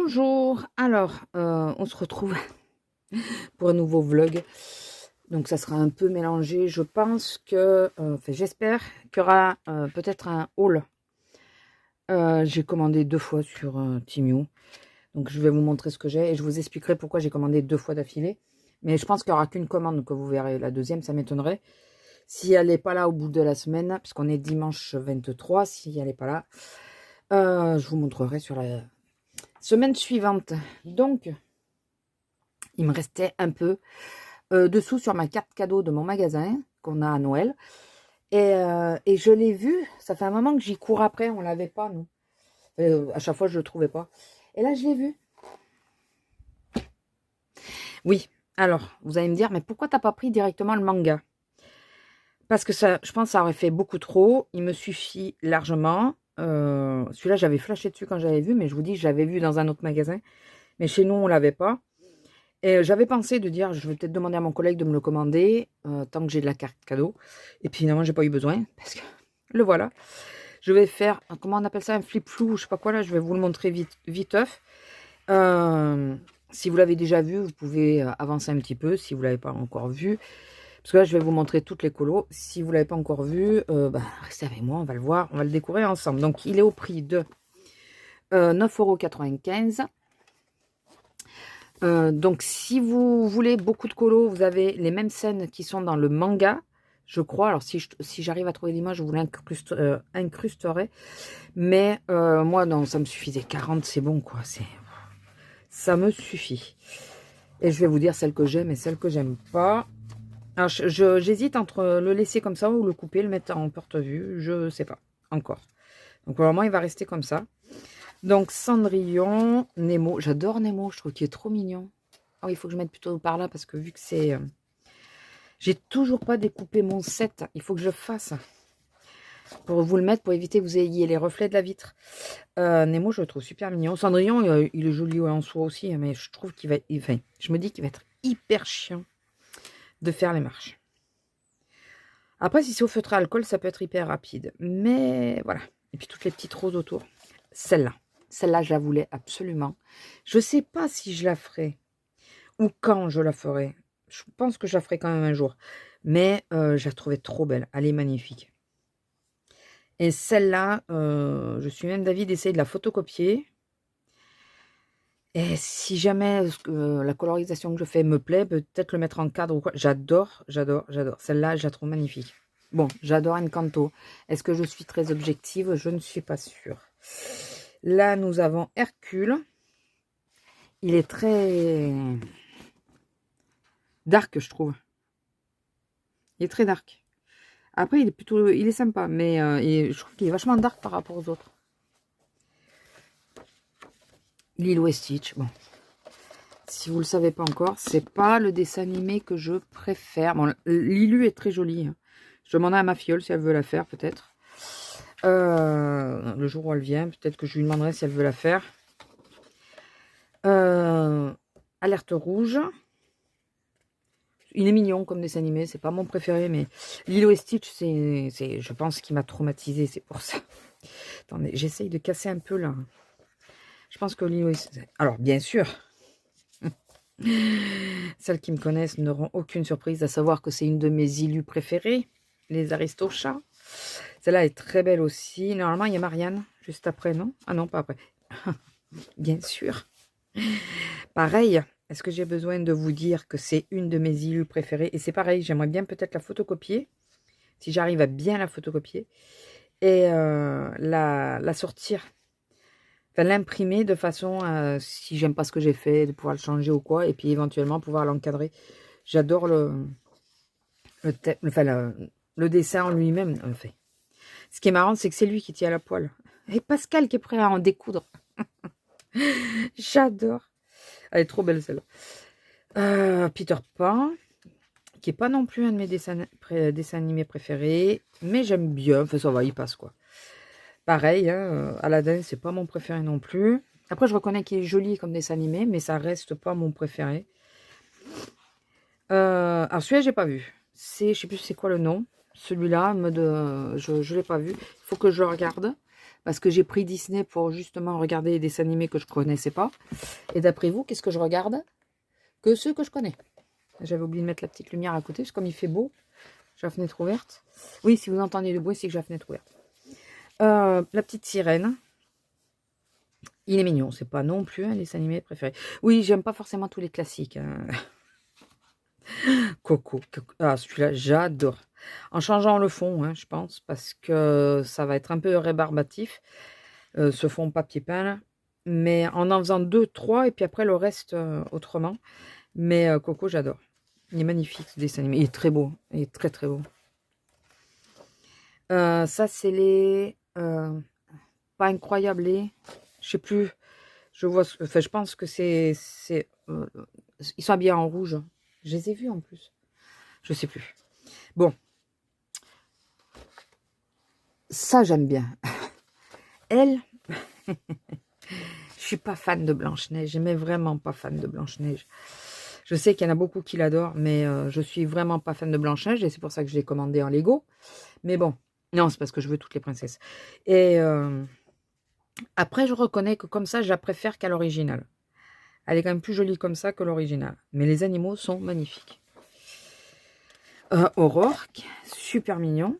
Bonjour, alors on se retrouve pour un nouveau vlog. Donc ça sera un peu mélangé. Je pense que, enfin j'espère qu'il y aura peut-être un haul. J'ai commandé 2 fois sur Temu. Donc je vais vous montrer ce que j'ai et je vous expliquerai pourquoi j'ai commandé 2 fois d'affilée. Mais je pense qu'il n'y aura qu'une commande que vous verrez. La deuxième, ça m'étonnerait. Si elle n'est pas là au bout de la semaine, puisqu'on est dimanche 23, si elle n'est pas là, je vous montrerai sur la semaine suivante. Donc, il me restait un peu dessous sur ma carte cadeau de mon magasin qu'on a à Noël. Et je l'ai vu, ça fait un moment que j'y cours après, on l'avait pas, nous. À chaque fois, je le trouvais pas. Et là, je l'ai vu. Oui, alors, vous allez me dire, mais pourquoi t'as pas pris directement le manga? Parce que ça, je pense que ça aurait fait beaucoup trop. Il me suffit largement. Celui-là, j'avais flashé dessus quand j'avais vu, mais je vous dis, j'avais vu dans un autre magasin. Mais chez nous, on l'avait pas. Et j'avais pensé de dire, je vais peut-être demander à mon collègue de me le commander, tant que j'ai de la carte cadeau. Et puis finalement, j'ai pas eu besoin, parce que le voilà. Je vais faire, comment on appelle ça, un flip flou, je sais pas quoi là, je vais vous le montrer viteuf. Si vous l'avez déjà vu, vous pouvez avancer un petit peu, si vous l'avez pas encore vu. Parce que là, je vais vous montrer toutes les colos. Si vous l'avez pas encore vu, restez avec moi, on va le voir, on va le découvrir ensemble. Donc, il est au prix de 9,95 €. Donc, si vous voulez beaucoup de colos, vous avez les mêmes scènes qui sont dans le manga, je crois. Alors, si j'arrive à trouver l'image, je vous l'incrusterai. Mais moi, non, ça me suffisait. 40, c'est bon, quoi. Ça me suffit. Et je vais vous dire celle que j'aime et celle que j'aime pas. Alors, j'hésite entre le laisser comme ça ou le couper, le mettre en porte-vue. Je sais pas encore. Donc, pour le moment, il va rester comme ça. Donc, Cendrillon, Nemo. J'adore Nemo, je trouve qu'il est trop mignon. Oh, il faut que je mette plutôt par là parce que vu que c'est... j'ai toujours pas découpé mon set. Il faut que je fasse pour vous le mettre, pour éviter que vous ayez les reflets de la vitre. Nemo, je le trouve super mignon. Cendrillon, il est joli en soi aussi, mais je trouve qu'il va... Enfin, je me dis qu'il va être hyper chiant de faire les marches. Après, si c'est au feutre à alcool, ça peut être hyper rapide. Mais voilà. Et puis toutes les petites roses autour. Celle-là. Celle-là, je la voulais absolument. Je ne sais pas si je la ferai ou quand je la ferai. Je pense que je la ferai quand même un jour. Mais je la trouvais trop belle. Elle est magnifique. Et celle-là, je suis même d'avis d'essayer de la photocopier. Et si jamais la colorisation que je fais me plaît, peut-être le mettre en cadre ou quoi. J'adore, j'adore, j'adore. Celle-là, je la trouve magnifique. Bon, j'adore Encanto. Est-ce que je suis très objective? Je ne suis pas sûre. Là, nous avons Hercule. Il est très dark, je trouve. Il est très dark. Après, il est sympa, mais je trouve qu'il est vachement dark par rapport aux autres. Lilo et Stitch, bon. Si vous ne le savez pas encore, c'est pas le dessin animé que je préfère. Bon, Lilu est très jolie. Hein. Je demanderai à ma filleule si elle veut la faire, peut-être. Le jour où elle vient, peut-être que je lui demanderai si elle veut la faire. Alerte rouge. Il est mignon comme dessin animé, c'est pas mon préféré, mais Lilo et Stitch, c'est je pense, qu'il m'a traumatisé, c'est pour ça. Attendez, j'essaye de casser un peu là. Je pense que Lilo et Stitch... Alors, bien sûr, celles qui me connaissent n'auront aucune surprise à savoir que c'est une de mes illus préférées, les Aristochats. Celle-là est très belle aussi. Normalement, il y a Marianne juste après, non? Ah non, pas après. Bien sûr. Pareil, est-ce que j'ai besoin de vous dire que c'est une de mes illus préférées? Et c'est pareil, j'aimerais bien peut-être la photocopier, si j'arrive à bien la photocopier, et la sortir, enfin l'imprimer de façon à, si j'aime pas ce que j'ai fait, de pouvoir le changer ou quoi, et puis éventuellement pouvoir l'encadrer. J'adore le dessin en lui-même. Enfin. Ce qui est marrant, c'est que c'est lui qui tient la poêle. Et Pascal qui est prêt à en découdre. J'adore. Elle est trop belle celle-là. Peter Pan, qui est pas non plus un de mes dessins animés préférés, mais j'aime bien. Enfin, ça va, il passe quoi. Pareil, hein, Aladdin, c'est pas mon préféré non plus. Après, je reconnais qu'il est joli comme dessin animé, mais ça reste pas mon préféré. Alors celui-là, j'ai pas vu. Je sais plus c'est quoi le nom. Celui-là, je ne l'ai pas vu. Il faut que je le regarde. Parce que j'ai pris Disney pour justement regarder des animés que je ne connaissais pas. Et d'après vous, qu'est-ce que je regarde? Que ceux que je connais. J'avais oublié de mettre la petite lumière à côté. Parce que comme il fait beau, j'ai la fenêtre ouverte. Oui, si vous entendez le bruit, c'est que j'ai la fenêtre ouverte. La petite sirène. Il est mignon. C'est pas non plus un des animés préférés. Oui, j'aime pas forcément tous les classiques. Hein. Coco. Ah, celui-là, j'adore. En changeant le fond, hein, je pense, parce que ça va être un peu rébarbatif, ce fond papier peint, là. Mais en faisant 2, 3, et puis après le reste autrement. Mais Coco, j'adore. Il est magnifique, ce dessin animé. Il est très beau. Il est très, très beau. Ça, c'est les... pas incroyables, les... Je sais plus. Je vois... Enfin, je pense que c'est... ils sont habillés en rouge. Je les ai vus, en plus. Je sais plus. Bon. Ça, j'aime bien. Elle, je suis pas fan de Blanche-Neige. Mais vraiment pas fan de Blanche-Neige. Je sais qu'il y en a beaucoup qui l'adorent, mais je suis vraiment pas fan de Blanche-Neige. Et c'est pour ça que je l'ai commandé en Lego. Mais bon. Non, c'est parce que je veux toutes les princesses. Et après, je reconnais que comme ça, je la préfère qu'à l'original. Elle est quand même plus jolie comme ça que l'original. Mais les animaux sont magnifiques. Aurore, super mignon.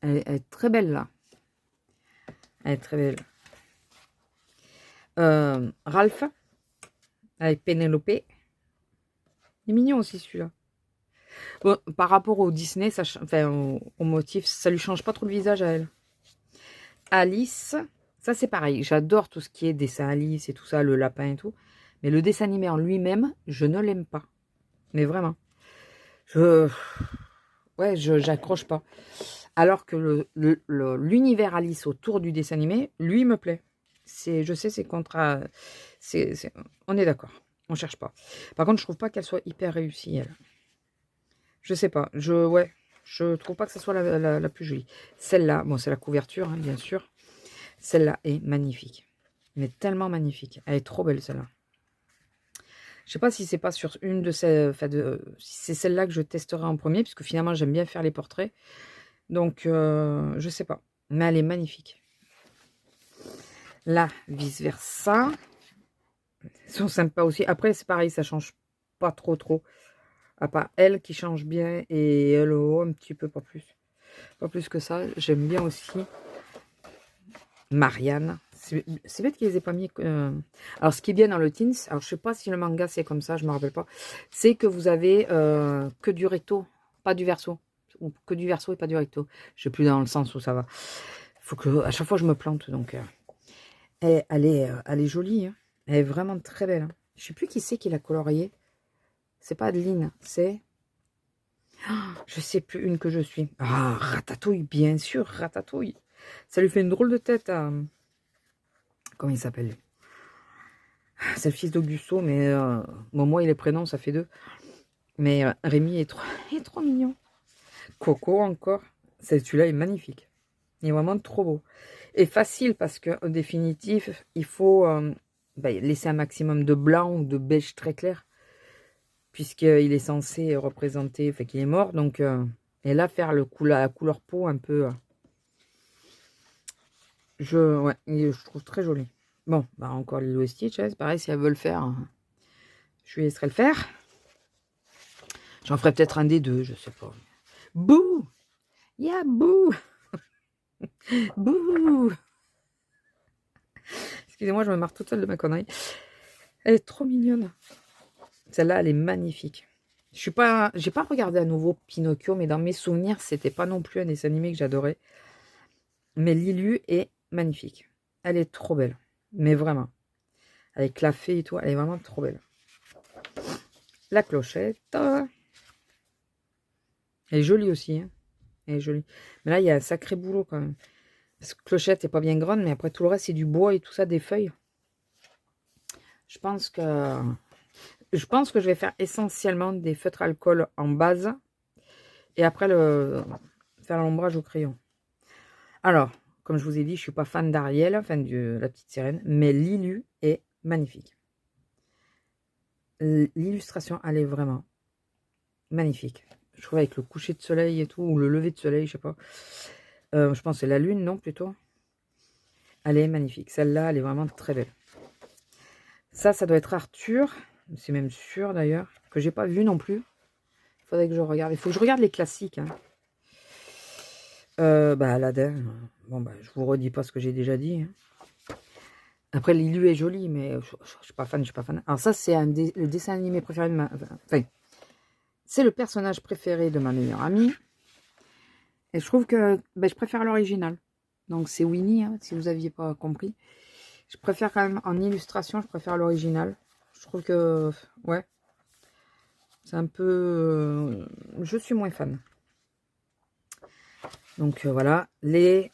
Elle est très belle là. Elle est très belle. Ralph, avec Pénélope. Il est mignon aussi celui-là. Bon, par rapport au Disney, ça, enfin au motif, ça lui change pas trop le visage à elle. Alice, ça c'est pareil. J'adore tout ce qui est dessin Alice et tout ça, le lapin et tout. Mais le dessin animé en lui-même, je ne l'aime pas. Mais vraiment. Ouais, j'accroche pas. Alors que l'univers Alice autour du dessin animé, lui, me plaît. Je sais, c'est contra... on est d'accord. On cherche pas. Par contre, je trouve pas qu'elle soit hyper réussie, elle. Je sais pas. Ouais, je trouve pas que ce soit la plus jolie. Celle-là, bon, c'est la couverture, hein, bien sûr. Celle-là est magnifique. Mais tellement magnifique. Elle est trop belle, celle-là. Je sais pas si c'est pas sur une de ces... Enfin, si c'est celle-là que je testerai en premier, puisque finalement, j'aime bien faire les portraits. Donc, je sais pas. Mais elle est magnifique. Là, vice-versa. Ils sont sympas aussi. Après, c'est pareil, ça change pas trop. À part elle qui change bien et Hello, un petit peu, pas plus. Pas plus que ça. J'aime bien aussi Marianne. C'est bête qu'ils les aient pas mis. Alors, ce qui est bien dans le Teens, alors je sais pas si le manga c'est comme ça, je me rappelle pas, c'est que vous avez que du recto, pas du verso. Ou que du verso et pas du recto. Je sais plus dans le sens où ça va. Faut que à chaque fois je me plante. Donc, elle est jolie. Hein. Elle est vraiment très belle. Hein. Je sais plus qui c'est qui l'a coloriée. C'est pas Adeline, c'est... Je sais plus une que je suis. Ah, Ratatouille, bien sûr, Ratatouille. Ça lui fait une drôle de tête à... Comment il s'appelle? C'est le fils d'Augusto, mais... Bon, moi, il est prénom, ça fait deux. Mais Rémi est trop... il est trop mignon. Coco, encore. Celui-là est magnifique. Il est vraiment trop beau. Et facile, parce qu'en définitive, il faut laisser un maximum de blanc ou de beige très clair. Puisqu'il est censé représenter, fait qu'il est mort, donc, et là, faire la couleur peau un peu, ouais, je trouve très joli. Bon, bah encore Lilo et Stitch, c'est pareil, si elles veulent le faire, je lui laisserai le faire. J'en ferai peut-être un des deux, je sais pas. Bouh! Yeah, bouh! Bouh! Excusez-moi, je me marre toute seule de ma connerie. Elle est trop mignonne. Celle-là, elle est magnifique. J'ai pas regardé à nouveau Pinocchio, mais dans mes souvenirs, c'était pas non plus un dessin animé que j'adorais. Mais Lilu est magnifique. Elle est trop belle. Mais vraiment. Avec la fée et tout, elle est vraiment trop belle. La clochette. Elle est jolie aussi. Hein. Elle est jolie. Mais là, il y a un sacré boulot quand même. Parce que clochette n'est pas bien grande, mais après tout le reste, c'est du bois et tout ça, des feuilles. Je pense que je vais faire essentiellement des feutres alcool en base. Et après, faire l'ombrage au crayon. Alors, comme je vous ai dit, je suis pas fan d'Ariel, enfin de la petite sirène, mais Lilu est magnifique. L'illustration, elle est vraiment magnifique. Je trouve avec le coucher de soleil et tout, ou le lever de soleil, je sais pas. Je pense que c'est la lune, non, plutôt. Elle est magnifique. Celle-là, elle est vraiment très belle. Ça doit être Arthur. C'est même sûr, d'ailleurs, que j'ai pas vu non plus. Il faudrait que je regarde. Il faut que je regarde les classiques. Hein. Bah, Aladdin. Bon, bah, je vous redis pas ce que j'ai déjà dit. Hein. Après, Lilu est jolie, mais je suis pas fan, je suis pas fan. Alors ça, c'est le dessin animé préféré de ma... Enfin, c'est le personnage préféré de ma meilleure amie. Et je trouve que ben, je préfère l'original. Donc c'est Winnie, hein, si vous n'aviez pas compris. Je préfère quand même, en illustration, je préfère l'original. Je trouve que, ouais, c'est un peu... je suis moins fan. Donc voilà, les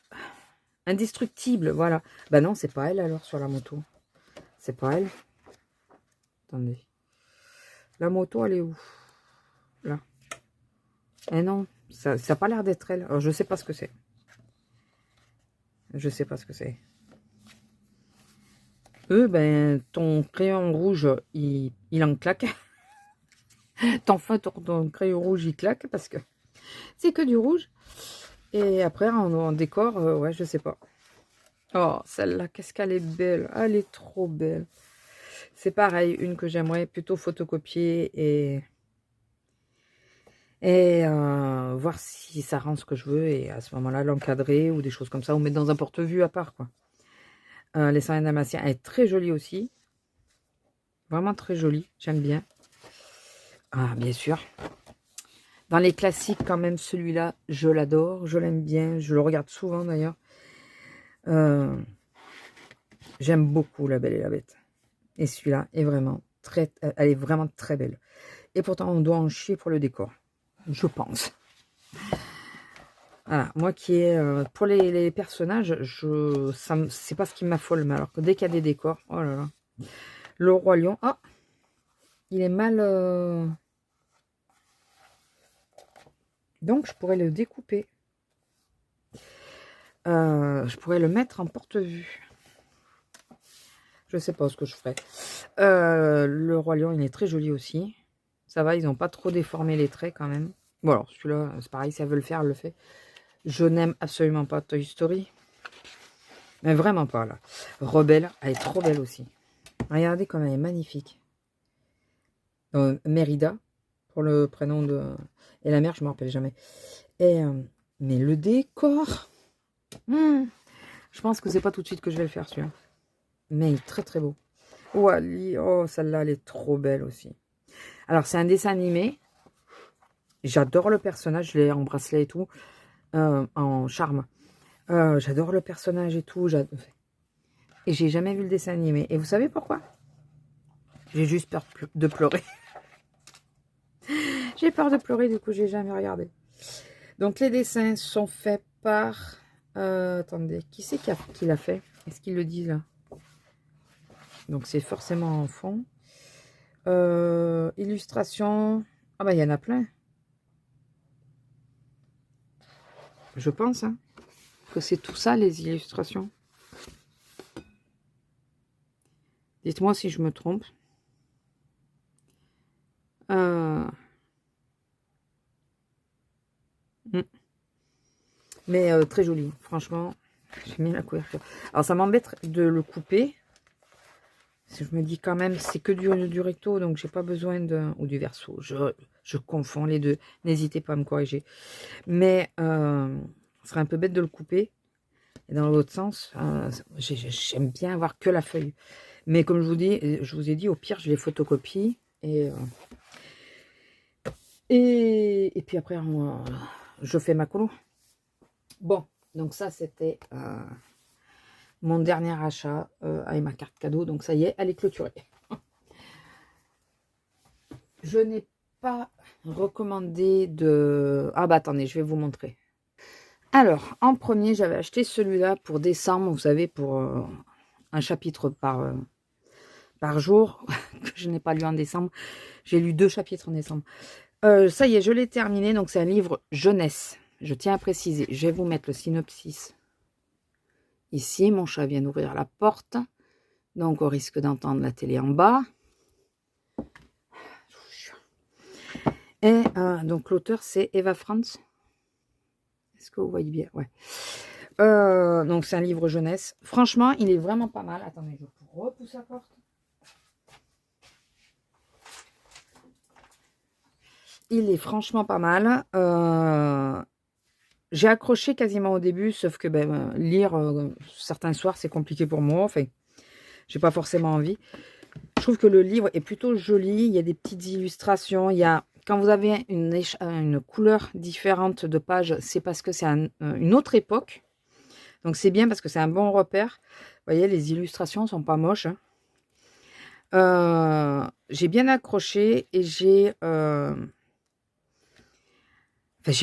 indestructibles, voilà. Bah non, c'est pas elle alors sur la moto. C'est pas elle. Attendez. La moto, elle est où? Là. Eh non, ça n'a pas l'air d'être elle. Alors je sais pas ce que c'est. Je sais pas ce que c'est. Ben, ton crayon rouge, il en claque. ton crayon rouge, il claque parce que c'est que du rouge. Et après, en décor, ouais, je sais pas. Oh, celle-là, qu'est-ce qu'elle est belle. Elle est trop belle. C'est pareil, une que j'aimerais plutôt photocopier et voir si ça rend ce que je veux. Et à ce moment-là, l'encadrer ou des choses comme ça. Ou mettre dans un porte-vue à part, quoi. Les 101 Dalmatiens, elle est très jolie aussi. Vraiment très jolie, j'aime bien. Ah, bien sûr. Dans les classiques, quand même, celui-là, je l'adore. Je l'aime bien. Je le regarde souvent, d'ailleurs. J'aime beaucoup La Belle et la Bête. Et celui-là est vraiment elle est vraiment très belle. Et pourtant, on doit en chier pour le décor. Je pense. Voilà. Moi qui est... pour les personnages, c'est pas ce qui m'affole. Mais alors que dès qu'il y a des décors... Oh là là. Le Roi Lion... Oh, il est mal... Donc, je pourrais le découper. Je pourrais le mettre en porte-vue. Je sais pas ce que je ferais. Le Roi Lion, il est très joli aussi. Ça va, ils n'ont pas trop déformé les traits quand même. Bon, alors celui-là, c'est pareil, si elle veut le faire, elle le fait. Je n'aime absolument pas Toy Story. Mais vraiment pas, là. Rebelle, elle est trop belle aussi. Regardez comme elle est magnifique. Mérida, pour le prénom de... Et la mère, je ne me rappelle jamais. Et, mais le décor... je pense que c'est pas tout de suite que je vais le faire, celui-là. Mais il est très très beau. Wally, oh, celle-là, elle est trop belle aussi. Alors, c'est un dessin animé. J'adore le personnage, je l'ai en bracelet et tout, en charme. J'adore le personnage et tout. Et j'ai jamais vu le dessin animé. Et vous savez pourquoi? J'ai juste peur de pleurer. J'ai peur de pleurer, du coup, j'ai jamais regardé. Donc, les dessins sont faits par... attendez, qui c'est qui l'a fait? Est-ce qu'il le dit là? Donc, c'est forcément en fond. Illustration. Ah bah, il y en a plein. Je pense hein, que c'est tout ça, les illustrations. Dites-moi si je me trompe. Mais très joli, franchement. J'ai mis la couverture. Alors, ça m'embête de le couper. Je me dis quand même, c'est que du recto, donc j'ai pas besoin de... Ou du verso. Je confonds les deux. N'hésitez pas à me corriger. Mais ce serait un peu bête de le couper. Et dans l'autre sens, j'aime bien avoir que la feuille. Mais comme je vous ai dit, au pire, je les photocopie. Et puis après, je fais ma colo. Bon, donc ça, c'était mon dernier achat avec ma carte cadeau. Donc ça y est, elle est clôturée. Je n'ai pas recommandé de... Ah bah attendez, je vais vous montrer. Alors, en premier, j'avais acheté celui-là pour décembre, vous savez, pour un chapitre par jour, que je n'ai pas lu en décembre. J'ai lu 2 chapitres en décembre. Ça y est, je l'ai terminé, donc c'est un livre jeunesse. Je tiens à préciser, je vais vous mettre le synopsis. Ici, mon chat vient d'ouvrir la porte, donc au risque d'entendre la télé en bas. Et donc l'auteur c'est Eva Franz. Est-ce que vous voyez bien? Ouais. Donc c'est un livre jeunesse. Franchement, il est vraiment pas mal. Attendez, je repousse la porte. Il est franchement pas mal. J'ai accroché quasiment au début, sauf que lire certains soirs, c'est compliqué pour moi. Enfin, j'ai pas forcément envie. Je trouve que le livre est plutôt joli. Il y a des petites illustrations. Il y a, quand vous avez une couleur différente de page, c'est parce que c'est une autre époque. Donc c'est bien parce que c'est un bon repère. Vous voyez, les illustrations sont pas moches. Hein. J'ai bien accroché et j'ai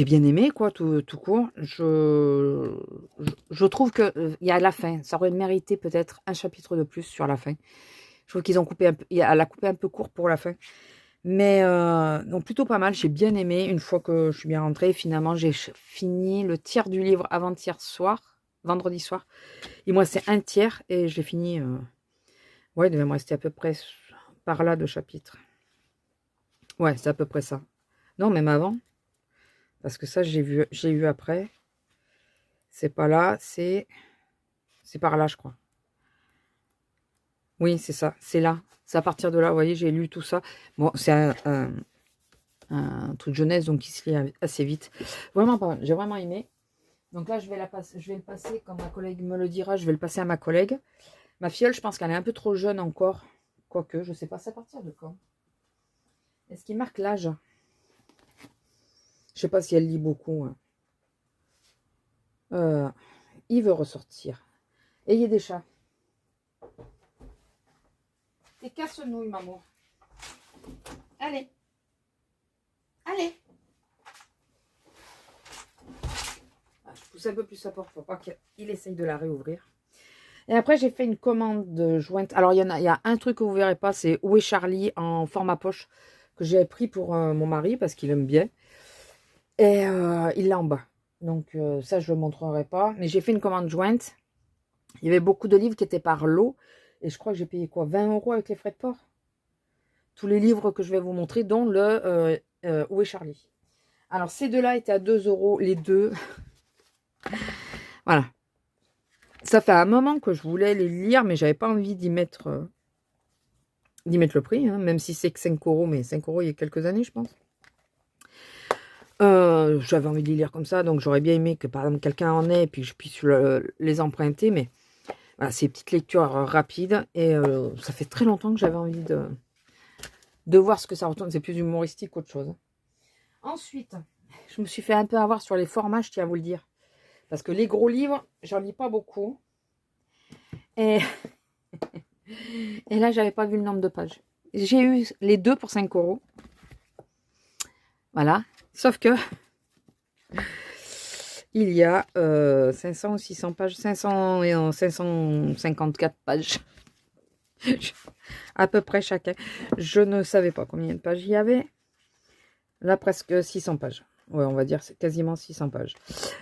bien aimé, quoi, tout court. Je trouve que il y a la fin. Ça aurait mérité peut-être un chapitre de plus sur la fin. Je trouve qu'ils ont coupé un peu, elle a coupé un peu court pour la fin. Mais donc plutôt pas mal. J'ai bien aimé. Une fois que je suis bien rentrée, finalement, j'ai fini le tiers du livre avant-hier soir, vendredi soir. Il me restait un tiers et je l'ai fini. Ouais, il devait me rester à peu près par là de chapitres. Ouais, c'est à peu près ça. Non, même avant. Parce que ça, j'ai vu après. C'est pas là, c'est par là, je crois. Oui, c'est ça, c'est là. C'est à partir de là, vous voyez, j'ai lu tout ça. Bon, c'est un truc jeunesse, donc il se lit assez vite. Vraiment pas mal, j'ai vraiment aimé. Donc là, je vais le passer, comme ma collègue me le dira, je vais le passer à ma collègue. Ma filleule, je pense qu'elle est un peu trop jeune encore. Quoique, je sais pas, c'est à partir de quand? Est-ce qu'il marque l'âge? Je sais pas si elle lit beaucoup. Hein. Il veut ressortir. Ayez des chats. T'es casse-nouille, maman. Allez. Allez. Je pousse un peu plus sa porte pour pas qu'il essaye de la réouvrir. Et après, j'ai fait une commande jointe. Alors, il y a un truc que vous verrez pas, c'est Où est Charlie en format poche que j'ai pris pour mon mari parce qu'il aime bien. Et il l'a en bas. Donc, ça, je ne le montrerai pas. Mais j'ai fait une commande jointe. Il y avait beaucoup de livres qui étaient par lot. Et je crois que j'ai payé quoi, 20 € avec les frais de port. Tous les livres que je vais vous montrer, dont le Où est Charlie. Alors, ces deux-là étaient à 2 € les deux. Voilà. Ça fait un moment que je voulais les lire, mais j'avais pas envie d'y mettre le prix, hein, même si c'est que 5 €, mais 5 € il y a quelques années, je pense. J'avais envie de les lire comme ça, donc j'aurais bien aimé que par exemple quelqu'un en ait et puis je puisse les emprunter, mais voilà, c'est une petite lecture rapide et ça fait très longtemps que j'avais envie de voir ce que ça retourne. C'est plus humoristique qu'autre chose. Ensuite, je me suis fait un peu avoir sur les formats, je tiens à vous le dire. Parce que les gros livres, j'en lis pas beaucoup. Et, et là, j'avais pas vu le nombre de pages. J'ai eu les deux pour 5 €. Voilà. Sauf que il y a 500 ou 600 pages. 500 et 554 pages. À peu près chacun. Je ne savais pas combien de pages il y avait. Là, presque 600 pages. Ouais, on va dire c'est quasiment 600 pages.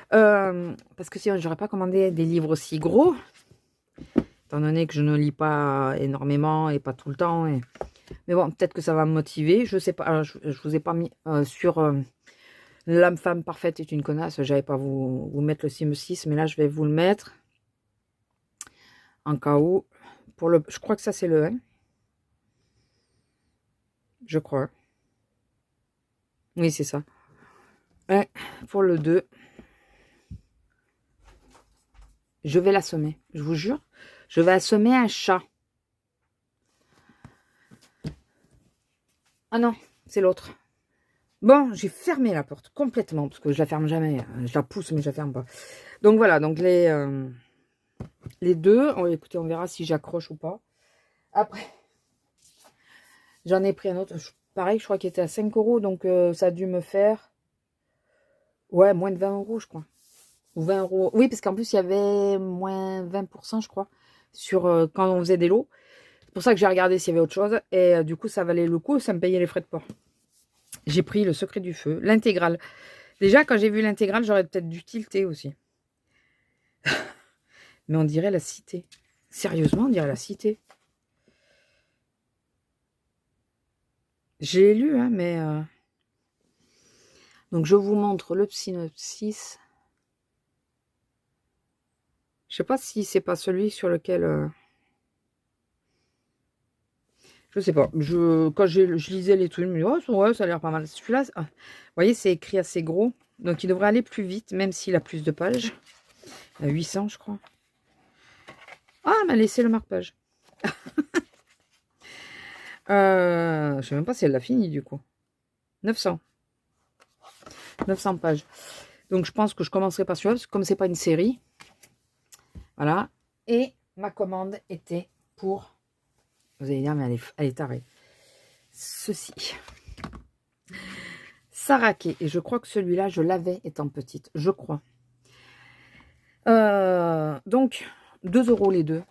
Parce que sinon, j'aurais pas commandé des livres aussi gros. Étant donné que je ne lis pas énormément et pas tout le temps. Mais bon, peut-être que ça va me motiver. Je sais pas. Alors, je vous ai pas mis sur L'âme femme parfaite est une connasse. J'avais pas vous mettre le Sim 6, mais là, je vais vous le mettre. En cas où. Je crois que ça, c'est le 1. Je crois. Oui, c'est ça. Et pour le 2. Je vais l'assommer. Je vous jure. Je vais assommer un chat. Ah non, c'est l'autre. Bon, j'ai fermé la porte complètement, parce que je la ferme jamais. Je la pousse, mais je la ferme pas. Donc voilà, donc les deux. Oh, écoutez, on verra si j'accroche ou pas. Après, j'en ai pris un autre. Pareil, je crois qu'il était à 5 €, donc ça a dû me faire... Ouais, moins de 20 €, je crois. Ou 20 €. Oui, parce qu'en plus, il y avait moins 20%, je crois, sur quand on faisait des lots. C'est pour ça que j'ai regardé s'il y avait autre chose. Et du coup, ça valait le coup, ça me payait les frais de port. J'ai pris Le Secret du Feu, l'intégrale. Déjà, quand j'ai vu l'intégrale, j'aurais peut-être dû tilter aussi. Mais on dirait La Cité. Sérieusement, on dirait La Cité. J'ai lu, hein, mais... Donc, je vous montre le synopsis. Je sais pas si c'est pas celui sur lequel... Je sais pas. Quand je lisais les trucs, je me dis, oh, ouais, ça a l'air pas mal. Celui-là, vous voyez, c'est écrit assez gros. Donc, il devrait aller plus vite, même s'il a plus de pages. Il y a 800, je crois. Ah, elle m'a laissé le marque-page. Je sais même pas si elle l'a fini, du coup. 900. 900 pages. Donc, je pense que je commencerai par celui-là, parce que comme c'est pas une série. Voilà. Et ma commande était pour... Vous allez dire, mais elle est tarée. Ceci. Saraké. Et je crois que celui-là, je l'avais étant petite. Je crois. Donc, 2 € les deux.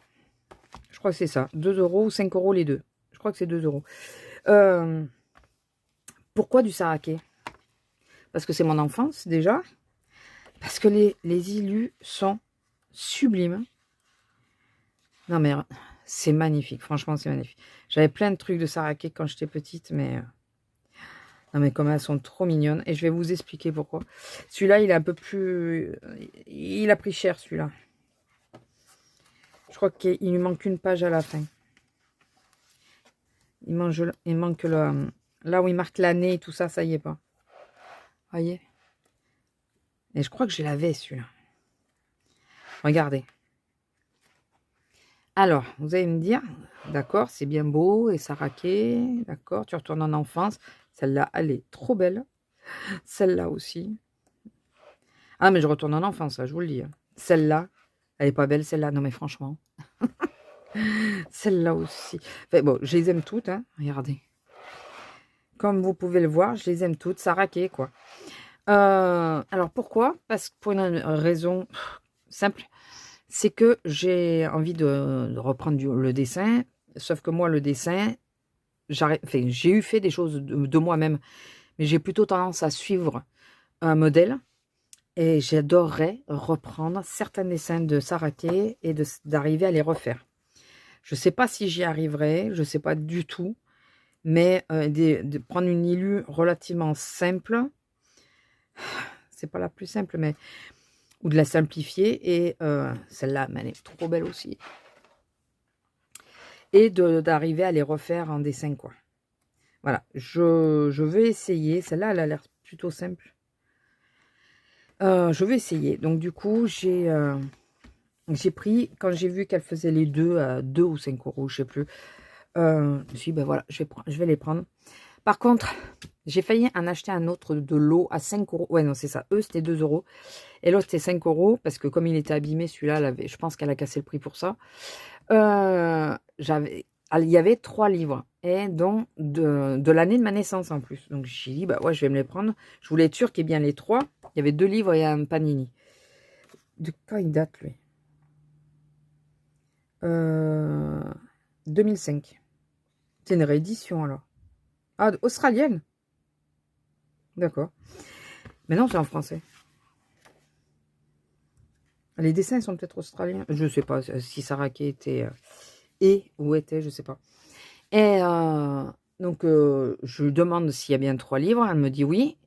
Je crois que c'est ça. 2 € ou 5 € les deux. Je crois que c'est 2 €. Pourquoi du saraké? Parce que c'est mon enfance, déjà. Parce que les illus sont sublimes. Non, mais c'est magnifique. Franchement, c'est magnifique. J'avais plein de trucs de saraké quand j'étais petite, mais... Non, mais comme elles sont trop mignonnes. Et je vais vous expliquer pourquoi. Celui-là, il est un peu plus... Il a pris cher, celui-là. Je crois qu'il lui manque une page à la fin. Il manque là où il marque l'année et tout ça, ça y est pas. Voyez? Et je crois que je l'avais, celui-là. Regardez. Alors, vous allez me dire, d'accord, c'est bien beau, et saraké, d'accord, tu retournes en enfance. Celle-là, elle est trop belle. Celle-là aussi. Ah, mais je retourne en enfance, ça, je vous le dis. Celle-là, elle est pas belle, celle-là. Non, mais franchement. Celle-là aussi. Enfin, bon, je les aime toutes, hein. Regardez. Comme vous pouvez le voir, je les aime toutes. Saraké, quoi. Alors, pourquoi? Parce que pour une raison simple. C'est que j'ai envie de reprendre le dessin. Sauf que moi, le dessin, j'ai eu fait des choses de moi-même. Mais j'ai plutôt tendance à suivre un modèle. Et j'adorerais reprendre certains dessins de Saraké et d'arriver à les refaire. Je ne sais pas si j'y arriverai, je ne sais pas du tout. Mais de prendre une illu relativement simple, c'est pas la plus simple, mais... Ou de la simplifier. Et celle-là, elle est trop belle aussi. Et d'arriver à les refaire en dessin, quoi. Voilà, je vais essayer. Celle-là, elle a l'air plutôt simple. Je vais essayer. Donc, du coup, j'ai pris, quand j'ai vu qu'elle faisait les deux à 2 ou 5 €, je sais plus. Je me suis dit, ben voilà, je vais les prendre. Par contre, j'ai failli en acheter un autre de lot à 5 €. Ouais, non, c'est ça. Eux, c'était 2 €. Et l'autre, c'était 5 €. Parce que comme il était abîmé, celui-là, je pense qu'elle a cassé le prix pour ça. Il y avait 3 livres. Et dont de l'année de ma naissance en plus. Donc, j'ai dit, bah ouais, je vais me les prendre. Je voulais être sûre qu'il y ait bien les 3. Il y avait 2 livres et un panini. De quand il date, lui? 2005. C'est une réédition, alors. Ah, australienne? D'accord. Mais non, c'est en français. Les dessins sont peut-être australiens. Je ne sais pas si Saraké était... ou était, je ne sais pas. Et donc, je lui demande s'il y a bien 3 livres. Elle me dit oui.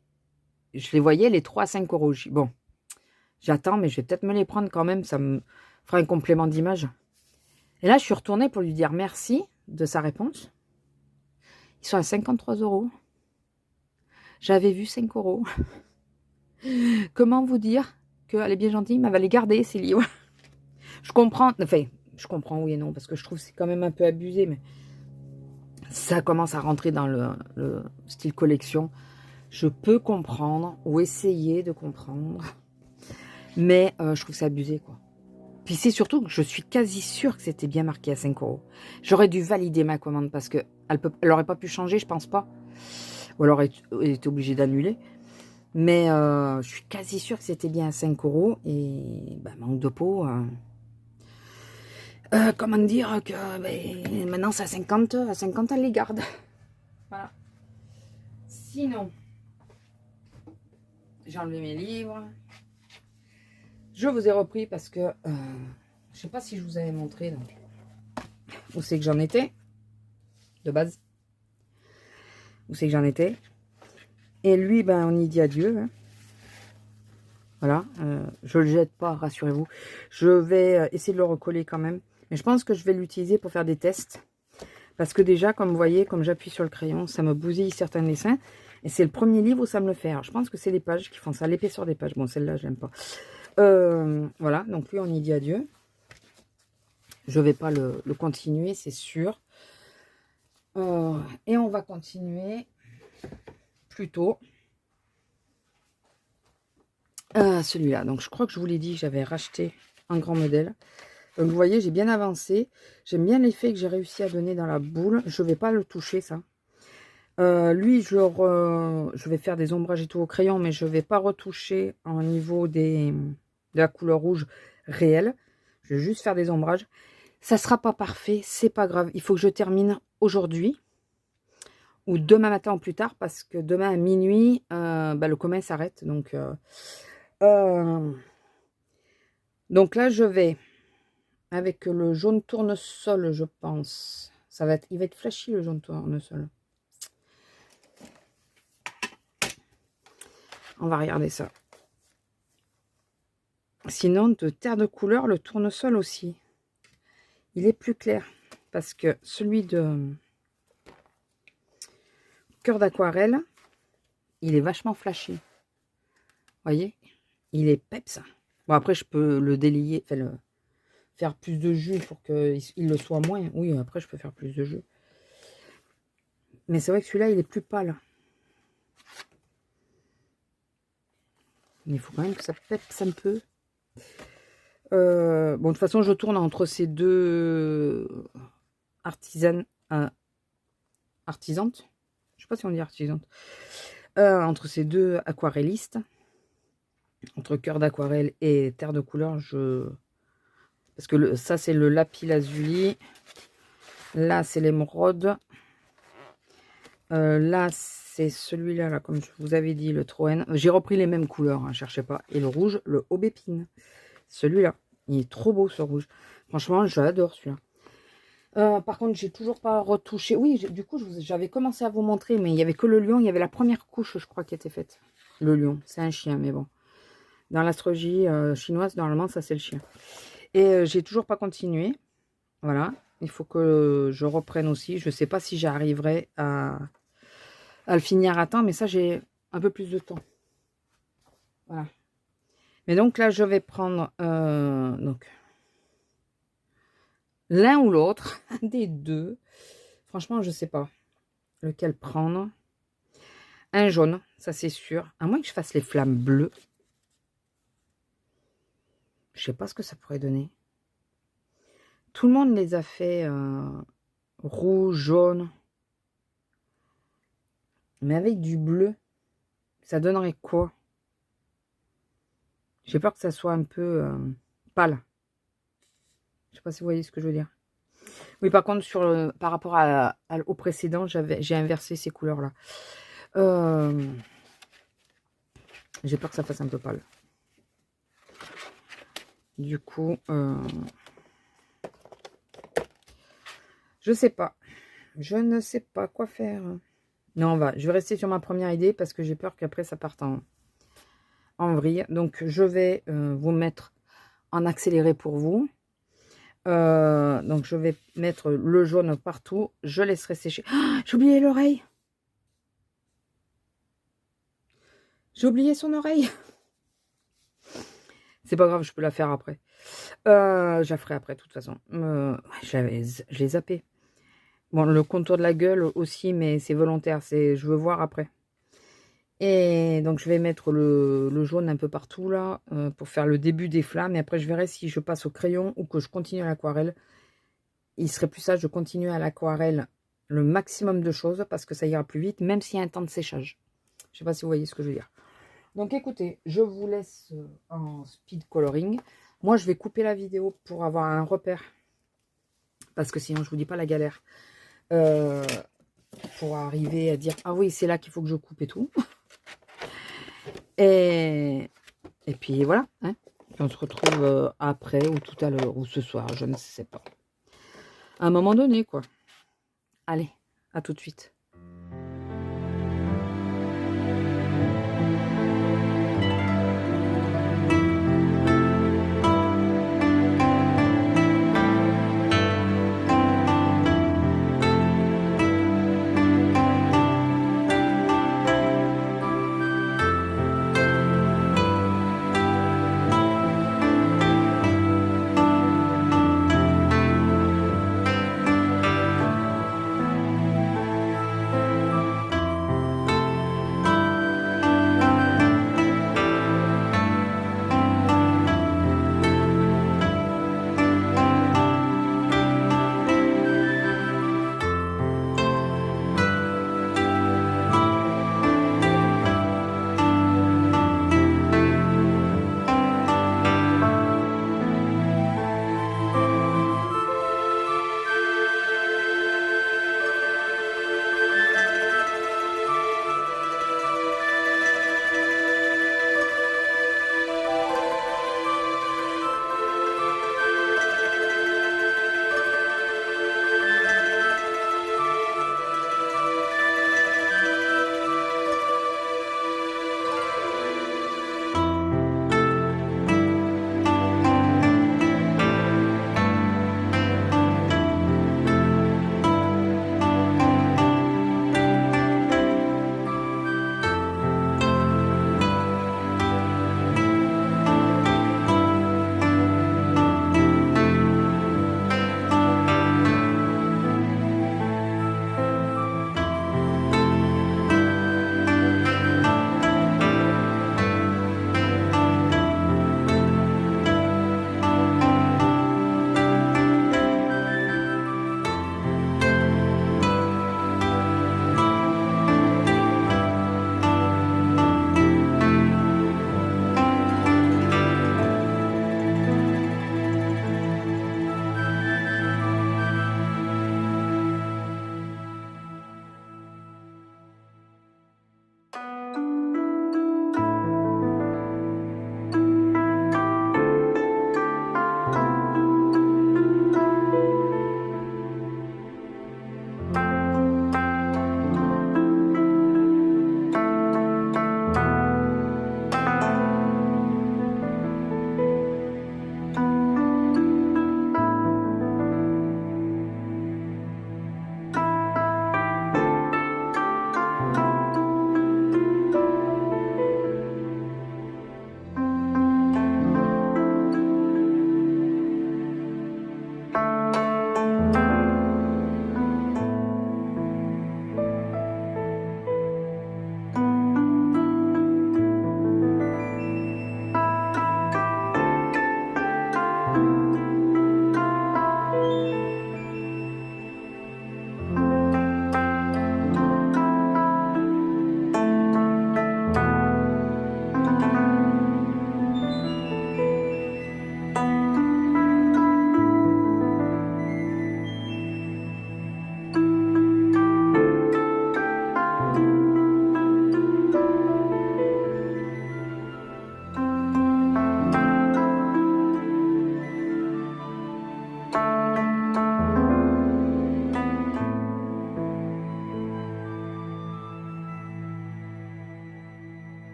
Je les voyais, les 3 à 5 €. Bon, j'attends, mais je vais peut-être me les prendre quand même. Ça me fera un complément d'image. Et là, je suis retournée pour lui dire merci de sa réponse. Ils sont à 53 €. J'avais vu 5 €. Comment vous dire qu'elle est bien gentille, mais elle va les garder, ces livres. Je comprends, enfin, je comprends oui et non, parce que je trouve que c'est quand même un peu abusé, mais ça commence à rentrer dans le style collection. Je peux comprendre, ou essayer de comprendre, mais je trouve ça abusé, quoi. Puis c'est surtout que je suis quasi sûre que c'était bien marqué à 5 €. J'aurais dû valider ma commande, parce qu'elle n'aurait pas pu changer, je pense pas. Ou alors elle était obligée d'annuler. Mais je suis quasi sûre que c'était bien à 5 €. Et bah, manque de peau. Comment dire que maintenant c'est à 50. À 50, elle les garde. Voilà. Sinon, j'ai enlevé mes livres. Je vous ai repris parce que je sais pas si je vous avais montré. Donc, où c'est que j'en étais de base. Où c'est que j'en étais. Et lui, ben, on y dit adieu. Hein. Voilà, je le jette pas, rassurez-vous. Je vais essayer de le recoller quand même. Mais je pense que je vais l'utiliser pour faire des tests. Parce que déjà, comme vous voyez, comme j'appuie sur le crayon, ça me bousille certains dessins. Et c'est le premier livre où ça me le fait. Alors, je pense que c'est les pages qui font ça, l'épaisseur des pages. Bon, celle-là, je l'aime pas. Voilà, donc lui, on y dit adieu. Je vais pas le continuer, c'est sûr. Et on va continuer plutôt celui-là. Donc, je crois que je vous l'ai dit que j'avais racheté un grand modèle. Donc, vous voyez, j'ai bien avancé. J'aime bien l'effet que j'ai réussi à donner dans la boule. Je ne vais pas le toucher, ça. Lui, je vais faire des ombrages et tout au crayon, mais je ne vais pas retoucher au niveau de la couleur rouge réelle. Je vais juste faire des ombrages. Ça ne sera pas parfait, c'est pas grave. Il faut que je termine aujourd'hui ou demain matin ou plus tard, parce que demain à minuit, le commun s'arrête. Donc là, je vais avec le jaune tournesol, je pense. Il va être flashy, le jaune tournesol. On va regarder ça. Sinon, de terre de couleur, le tournesol aussi. Il est plus clair. Parce que celui de cœur d'aquarelle, il est vachement flashy. Vous voyez? Il est peps. Bon, après, je peux le délier, enfin, faire plus de jus pour qu'il le soit moins. Oui, après, je peux faire plus de jus. Mais c'est vrai que celui-là, il est plus pâle. Mais il faut quand même que ça peps un peu. Bon, de toute façon, je tourne entre ces deux artisantes. Je sais pas si on dit artisantes. Entre ces deux aquarellistes. Entre cœur d'aquarelle et terre de couleur, parce que ça, c'est le lapis lazuli. Là, c'est l'émeraude. Là, c'est celui-là, là, comme je vous avais dit, le Troen. J'ai repris les mêmes couleurs, hein, cherchez pas. Et le rouge, le aubépine. Celui-là, il est trop beau, ce rouge. Franchement, j'adore celui-là. Par contre, j'ai toujours pas retouché. Oui, du coup, j'avais commencé à vous montrer, mais il n'y avait que le lion. Il y avait la première couche, je crois, qui était faite. Le lion, c'est un chien, mais bon. Dans l'astrologie chinoise, normalement, ça, c'est le chien. Et j'ai toujours pas continué. Voilà. Il faut que je reprenne aussi. Je sais pas si j'arriverai à le finir à temps, mais ça, j'ai un peu plus de temps. Voilà. Mais donc là, je vais prendre donc l'un ou l'autre, des deux. Franchement, je sais pas lequel prendre. Un jaune, ça c'est sûr. À moins que je fasse les flammes bleues. Je sais pas ce que ça pourrait donner. Tout le monde les a fait rouge, jaune. Mais avec du bleu, ça donnerait quoi? J'ai peur que ça soit un peu pâle. Je sais pas si vous voyez ce que je veux dire. Oui, par contre, par rapport au précédent, j'ai inversé ces couleurs-là. J'ai peur que ça fasse un peu pâle. Du coup, je sais pas. Je ne sais pas quoi faire. Non, je vais rester sur ma première idée parce que j'ai peur qu'après ça parte en vrille. Donc, je vais vous mettre en accéléré pour vous. Donc, je vais mettre le jaune partout. Je laisserai sécher. Oh, j'ai oublié l'oreille. J'ai oublié son oreille. C'est pas grave, je peux la faire après. Je la ferai après, de toute façon. Je l'ai zappé. Bon, le contour de la gueule aussi, mais c'est volontaire. Je veux voir après. Et donc, je vais mettre le jaune un peu partout, là, pour faire le début des flammes. Et après, je verrai si je passe au crayon ou que je continue à l'aquarelle. Il serait plus sage de continuer à l'aquarelle le maximum de choses parce que ça ira plus vite, même s'il y a un temps de séchage. Je sais pas si vous voyez ce que je veux dire. Donc, écoutez, je vous laisse en speed coloring. Moi, je vais couper la vidéo pour avoir un repère. Parce que sinon, je vous dis pas la galère. Pour arriver à dire, ah oui, c'est là qu'il faut que je coupe et tout. Et puis voilà. Hein. Puis on se retrouve après ou tout à l'heure ou ce soir, je ne sais pas. À un moment donné, quoi. Allez, à tout de suite.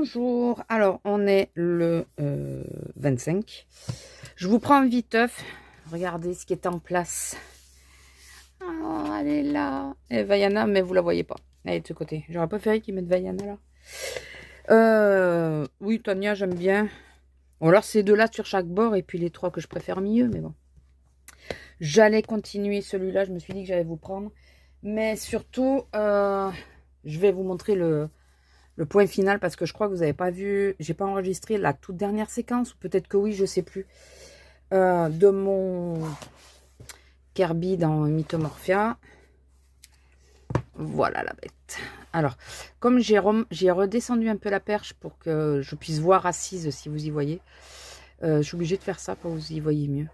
Bonjour, alors on est le 25. Je vous prends viteuf. Regardez ce qui est en place. Oh, elle est là. Et Vaiana, mais vous la voyez pas. Elle est de ce côté. J'aurais préféré qu'ils mettent Vaiana là. Oui, Tonya, j'aime bien. Ou alors c'est deux là sur chaque bord et puis les trois que je préfère mieux, mais bon. J'allais continuer celui-là, je me suis dit que j'allais vous prendre. Mais surtout, je vais vous montrer le point final parce que je crois que vous n'avez pas vu, j'ai pas enregistré la toute dernière séquence, ou peut-être que oui, je sais plus, de mon Kirby dans Mythomorphia. Voilà la bête. Alors, comme j'ai redescendu un peu la perche pour que je puisse voir assise si vous y voyez, je suis obligée de faire ça pour que vous y voyez mieux.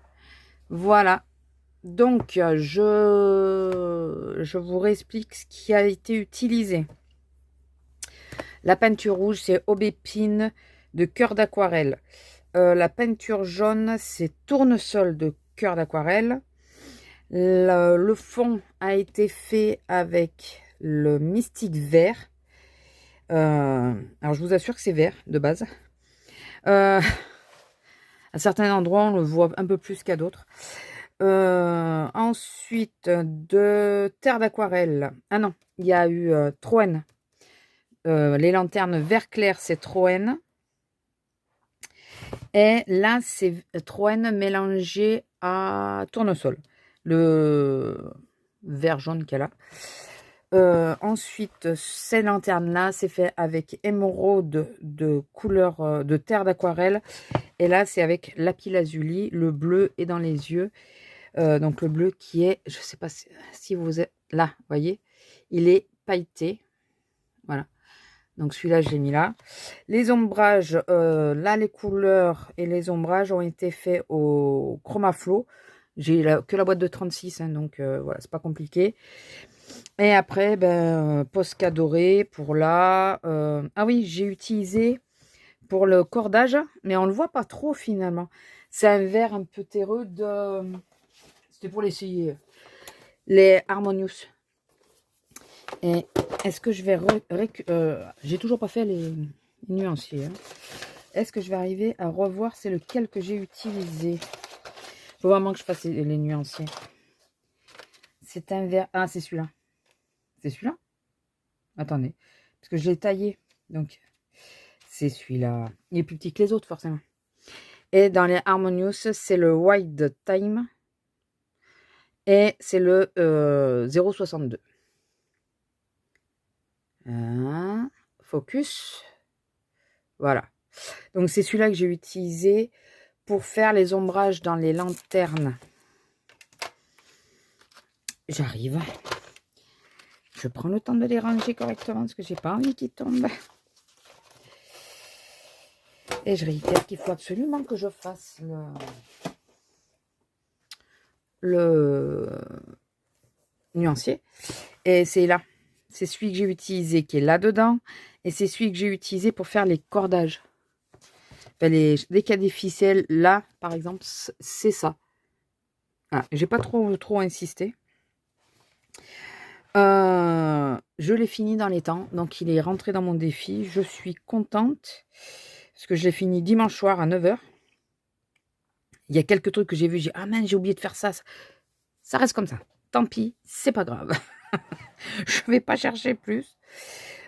Voilà. Donc, je vous réexplique ce qui a été utilisé. La peinture rouge, c'est aubépine de cœur d'aquarelle. La peinture jaune, c'est tournesol de cœur d'aquarelle. Le fond a été fait avec le mystique vert. Alors, je vous assure que c'est vert de base. À certains endroits, on le voit un peu plus qu'à d'autres. Ensuite, de terre d'aquarelle. Ah non, il y a eu Troène. Les lanternes vert clair, c'est Troène. Et là, c'est Troène mélangé à tournesol. Le vert jaune qu'elle a. Ensuite, ces lanternes-là, c'est fait avec émeraude de couleur de terre d'aquarelle. Et là, c'est avec lapis lazuli. Le bleu est dans les yeux. Donc, le bleu qui est, je ne sais pas si vous êtes là, vous voyez, il est pailleté. Voilà. Donc, celui-là, je l'ai mis là. Les ombrages, là, les couleurs et les ombrages ont été faits au Chromaflow. J'ai que la boîte de 36, hein, donc voilà, c'est pas compliqué. Et après, ben, Posca doré pour là. Ah oui, j'ai utilisé pour le cordage, mais on le voit pas trop finalement. C'est un vert un peu terreux de... C'était pour l'essayer. Les Harmonious. Et est-ce que je vais... j'ai toujours pas fait les nuanciers. Hein. Est-ce que je vais arriver à revoir c'est lequel que j'ai utilisé? Faut vraiment que je fasse les nuanciers. C'est un vert... Ah, c'est celui-là. C'est celui-là? Attendez. Parce que je l'ai taillé. Donc, c'est celui-là. Il est plus petit que les autres, forcément. Et dans les Harmonious, c'est le White Time. Et c'est le 0,62. Focus. Voilà. Donc, c'est celui-là que j'ai utilisé pour faire les ombrages dans les lanternes. J'arrive. Je prends le temps de les ranger correctement parce que j'ai pas envie qu'ils tombent. Et je réitère qu'il faut absolument que je fasse le nuancier. Et c'est là. C'est celui que j'ai utilisé qui est là-dedans. Et c'est celui que j'ai utilisé pour faire les cordages. Enfin, dès qu'il y a des ficelles, là, par exemple, c'est ça. Voilà. J'ai pas trop insisté. Je l'ai fini dans les temps. Donc, il est rentré dans mon défi. Je suis contente. Parce que je l'ai fini dimanche soir à 9 h. Il y a quelques trucs que j'ai vus. J'ai dit, ah man, j'ai oublié de faire ça. Ça reste comme ça. Tant pis, c'est pas grave. Je vais pas chercher plus.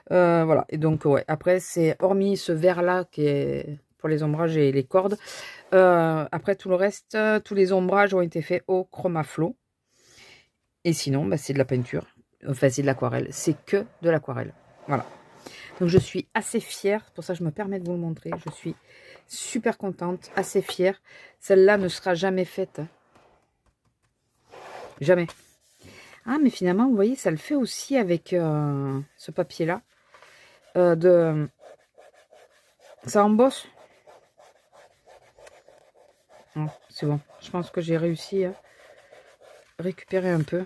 Voilà. Et donc, ouais. Après, c'est hormis ce vert-là qui est pour les ombrages et les cordes. Après, tout le reste, tous les ombrages ont été faits au Chromaflow. Et sinon, bah, c'est de la peinture. Enfin, c'est de l'aquarelle. C'est que de l'aquarelle. Voilà. Donc, je suis assez fière. Pour ça, je me permets de vous le montrer. Je suis super contente, assez fière. Celle-là ne sera jamais faite. Jamais. Ah, mais finalement, vous voyez, ça le fait aussi avec ce papier-là. Ça embosse. Oh, c'est bon. Je pense que j'ai réussi à récupérer un peu.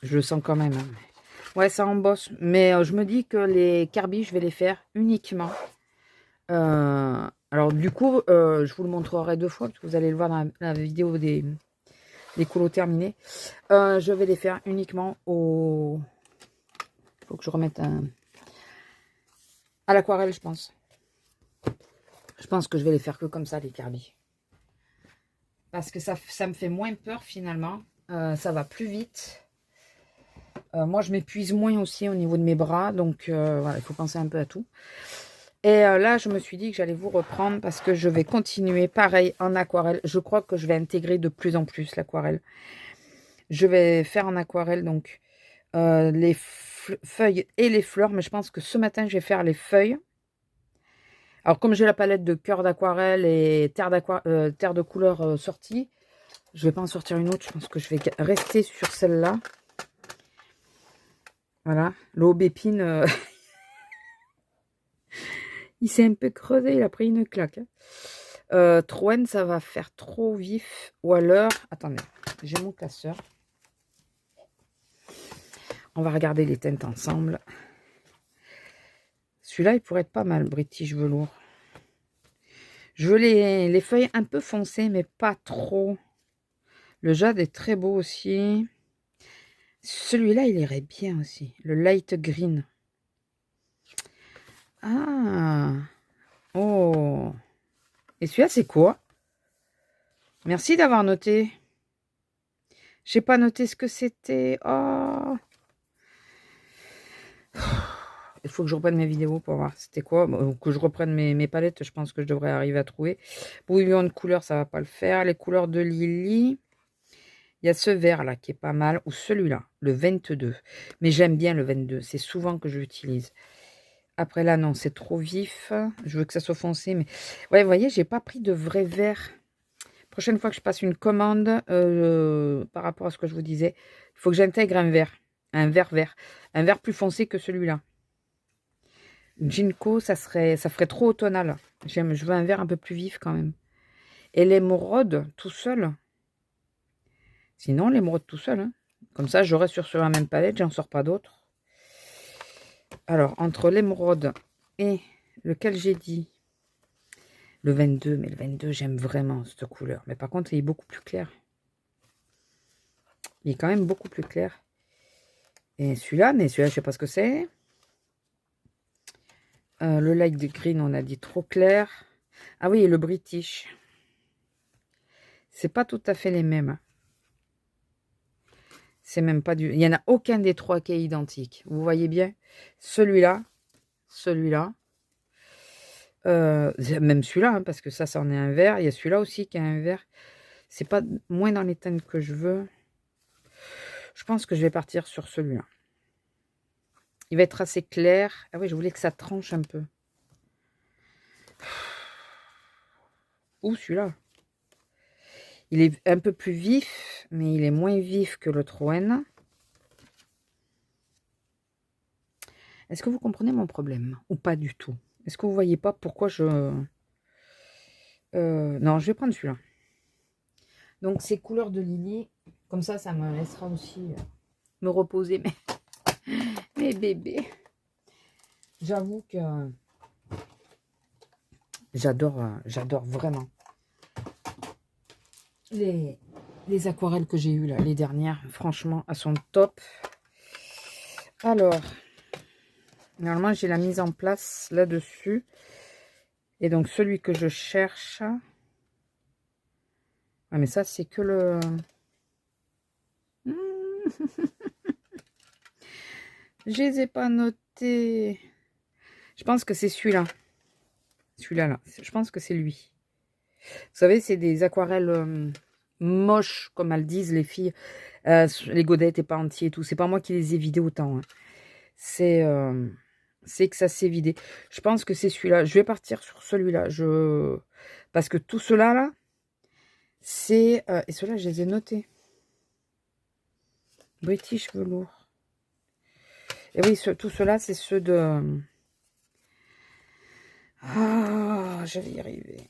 Je le sens quand même. Hein. Ouais, ça embosse. Mais je me dis que les Kirby, je vais les faire uniquement. Alors, du coup, je vous le montrerai 2 fois, parce que vous allez le voir dans la vidéo des colos terminés. Je vais les faire uniquement au... Faut que je remette un... À l'aquarelle, je pense. Je pense que je vais les faire que comme ça, les Kirby. Parce que ça me fait moins peur, finalement. Ça va plus vite. Moi, je m'épuise moins aussi au niveau de mes bras. Donc, voilà, il faut penser un peu à tout. Et là, je me suis dit que j'allais vous reprendre parce que je vais continuer pareil en aquarelle. Je crois que je vais intégrer de plus en plus l'aquarelle. Je vais faire en aquarelle donc les feuilles et les fleurs. Mais je pense que ce matin, je vais faire les feuilles. Alors, comme j'ai la palette de cœur d'aquarelle et terre de couleur sortie, je vais pas en sortir une autre. Je pense que je vais rester sur celle-là. Voilà. L'aubépine, il s'est un peu creusé. Il a pris une claque. Troen, ça va faire trop vif. Ou alors, attendez, j'ai mon classeur. On va regarder les teintes ensemble. Celui-là, il pourrait être pas mal, British Velours. Je veux les feuilles un peu foncées, mais pas trop. Le jade est très beau aussi. Celui-là, il irait bien aussi. Le light green. Ah. Oh. Et celui-là, c'est quoi? Merci d'avoir noté. J'ai pas noté ce que c'était. Oh. Il faut que je reprenne mes vidéos pour voir c'était quoi. Bon, que je reprenne mes palettes, je pense que je devrais arriver à trouver. Brouillon de couleurs, ça va pas le faire. Les couleurs de Lily. Il y a ce vert là qui est pas mal. Ou celui-là, le 22. Mais j'aime bien le 22. C'est souvent que je l'utilise. Après là, non, c'est trop vif. Je veux que ça soit foncé. Mais ouais, vous voyez, j'ai pas pris de vrai vert. Prochaine fois que je passe une commande, par rapport à ce que je vous disais, il faut que j'intègre un vert. Un vert vert. Un vert plus foncé que celui-là. Ginkgo, ça ferait trop automnal. Je veux un vert un peu plus vif quand même. Et l'émeraude tout seul. Sinon, l'émeraude tout seul. Hein. Comme ça, j'aurai sur la même palette, j'en sors pas d'autres. Alors, entre l'émeraude et lequel j'ai dit le 22, mais le 22, j'aime vraiment cette couleur. Mais par contre, il est beaucoup plus clair. Il est quand même beaucoup plus clair. Et celui-là, je sais pas ce que c'est. Le light green, on a dit trop clair. Ah oui, et le British. C'est pas tout à fait les mêmes. C'est même pas du... Il n'y en a aucun des trois qui est identique. Vous voyez bien? Celui-là. Même celui-là, hein, parce que ça en est un vert. Il y a celui-là aussi qui a un vert. C'est pas moins dans les teintes que je veux. Je pense que je vais partir sur celui-là. Il va être assez clair. Ah oui, je voulais que ça tranche un peu. Ou celui-là. Il est un peu plus vif, mais il est moins vif que le Troen. Est-ce que vous comprenez mon problème? Ou pas du tout? Est-ce que vous voyez pas pourquoi je... non, je vais prendre celui-là. Donc, ces couleurs de Lily, comme ça me laissera aussi me reposer mes bébés. J'avoue que j'adore vraiment les aquarelles que j'ai eues là, les dernières. Franchement, elles sont top. Alors, normalement, j'ai la mise en place là-dessus. Et donc, celui que je cherche... Ah, mais ça, c'est que le... Je les ai pas notés. Je pense que c'est celui-là. Celui-là, là. Je pense que c'est lui. Vous savez, c'est des aquarelles moches, comme elles disent les filles. Les godets n'étaient pas entiers et tout. C'est pas moi qui les ai vidés autant. Hein. C'est que ça s'est vidé. Je pense que c'est celui-là. Je vais partir sur celui-là. Parce que tout cela, là, c'est... et ceux-là, je les ai notés. British Velours. Et oui, tout cela, c'est ceux de... Ah, je vais y arriver.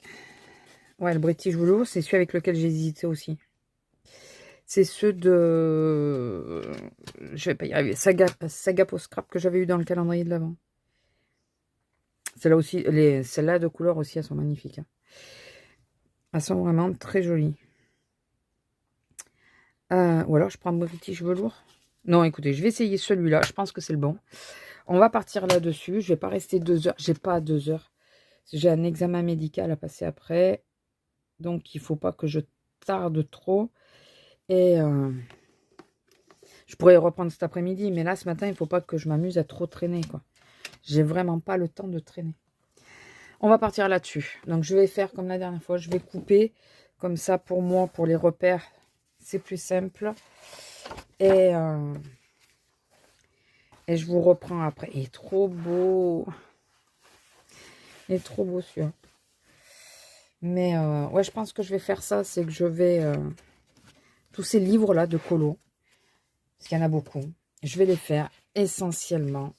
Ouais, le British Velours, c'est celui avec lequel j'ai hésité aussi. C'est ceux de... Je vais pas y arriver. Saga Post Scrap que j'avais eu dans le calendrier de l'avant. Celle-là aussi, celles-là de couleur aussi, elles sont magnifiques. Hein. Elles sont vraiment très jolies. Ou alors, je prends British Velours. Non, écoutez, je vais essayer celui-là. Je pense que c'est le bon. On va partir là-dessus. Je vais pas rester 2 heures. J'ai pas 2 heures. J'ai un examen médical à passer après. Donc, il faut pas que je tarde trop. Et je pourrais reprendre cet après-midi. Mais là, ce matin, il faut pas que je m'amuse à trop traîner, quoi. J'ai vraiment pas le temps de traîner. On va partir là-dessus. Donc, je vais faire comme la dernière fois. Je vais couper. Comme ça, pour moi, pour les repères, c'est plus simple. Et je vous reprends après. Il est trop beau. Il est trop beau, celui-là. Mais, ouais, je pense que je vais faire ça. C'est que je vais... tous ces livres-là de colo, parce qu'il y en a beaucoup, je vais les faire essentiellement,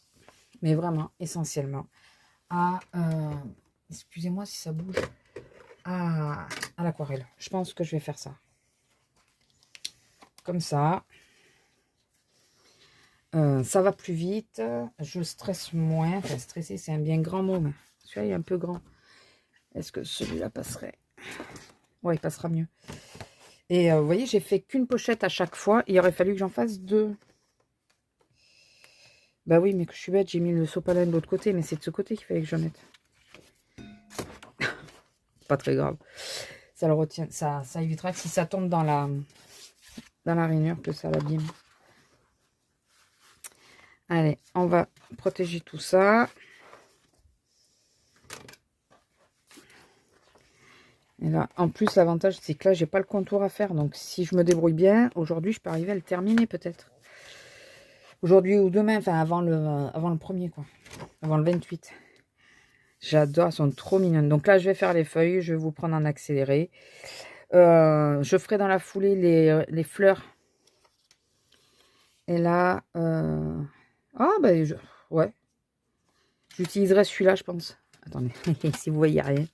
mais vraiment essentiellement, à... excusez-moi si ça bouge. À l'aquarelle. Je pense que je vais faire ça. Comme ça. Ça va plus vite. Je stresse moins. Enfin, stresser, c'est un bien grand mot, mais celui-là, il est un peu grand. Est-ce que celui-là passerait? Ouais, il passera mieux. Et vous voyez, j'ai fait qu'une pochette à chaque fois. Il aurait fallu que j'en fasse 2. Bah oui, mais que je suis bête, j'ai mis le sopalin de l'autre côté, mais c'est de ce côté qu'il fallait que je mette. Pas très grave. Ça le retient, ça évitera que si ça tombe dans la rainure, que ça l'abîme. Allez, on va protéger tout ça. Et là, en plus, l'avantage, c'est que là, j'ai pas le contour à faire. Donc, si je me débrouille bien, aujourd'hui, je peux arriver à le terminer, peut-être. Aujourd'hui ou demain, enfin, avant le premier, quoi. Avant le 28. J'adore, elles sont trop mignonnes. Donc là, je vais faire les feuilles. Je vais vous prendre en accéléré. Je ferai dans la foulée les fleurs. Et là... Ah, ben, ouais. J'utiliserai celui-là, je pense. Attendez, si vous voyez rien.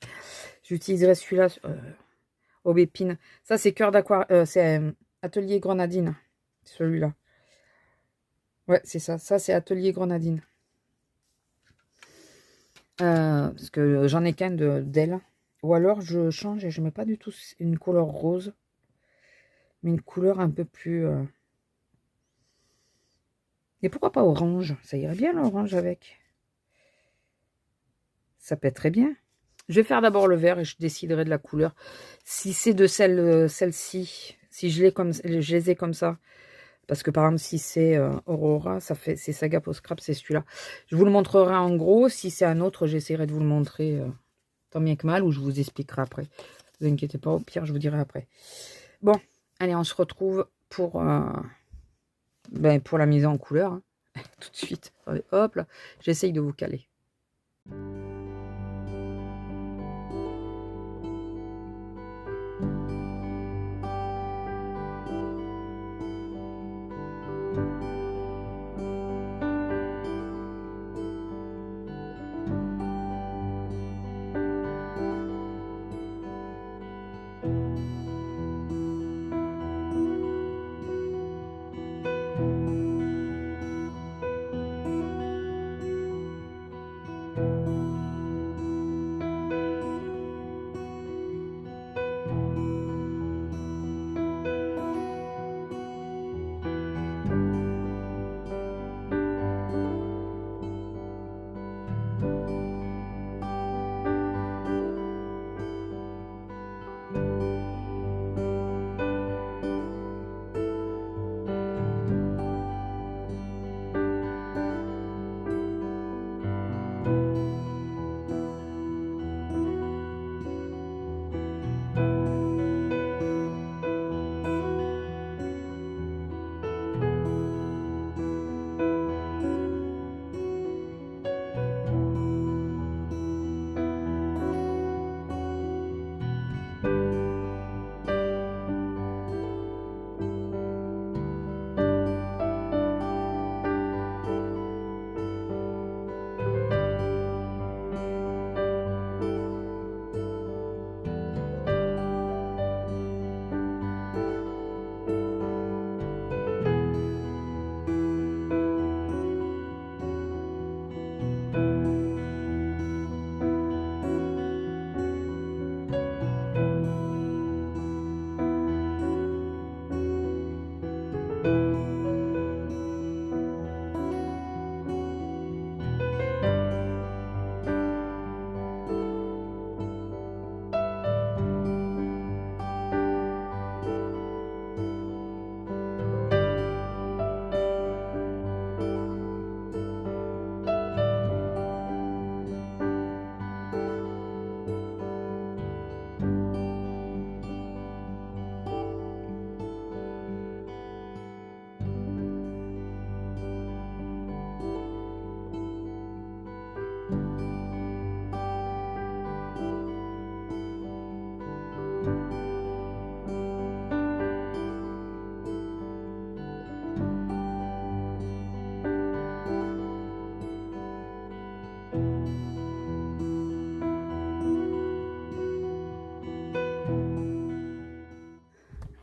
J'utiliserai celui-là, aubépine. Ça, c'est cœur d'aquarelle. C'est Atelier Grenadine. Celui-là. Ouais, c'est ça. Ça, c'est Atelier Grenadine. Parce que j'en ai qu'un d'elle. Ou alors, je change et je mets pas du tout une couleur rose. Mais une couleur un peu plus... Et pourquoi pas orange? Ça irait bien, l'orange, avec. Ça peut être très bien. Je vais faire d'abord le vert et je déciderai de la couleur. Si c'est de celle-ci, si je les ai comme ça, parce que par exemple si c'est Aurora, c'est Saga Post Scrap, c'est celui-là. Je vous le montrerai en gros. Si c'est un autre, j'essaierai de vous le montrer tant bien que mal, ou je vous expliquerai après. Ne vous inquiétez pas, au pire je vous dirai après. Bon, allez, on se retrouve pour la mise en couleur, hein. Tout de suite. Allez, hop là, j'essaye de vous caler.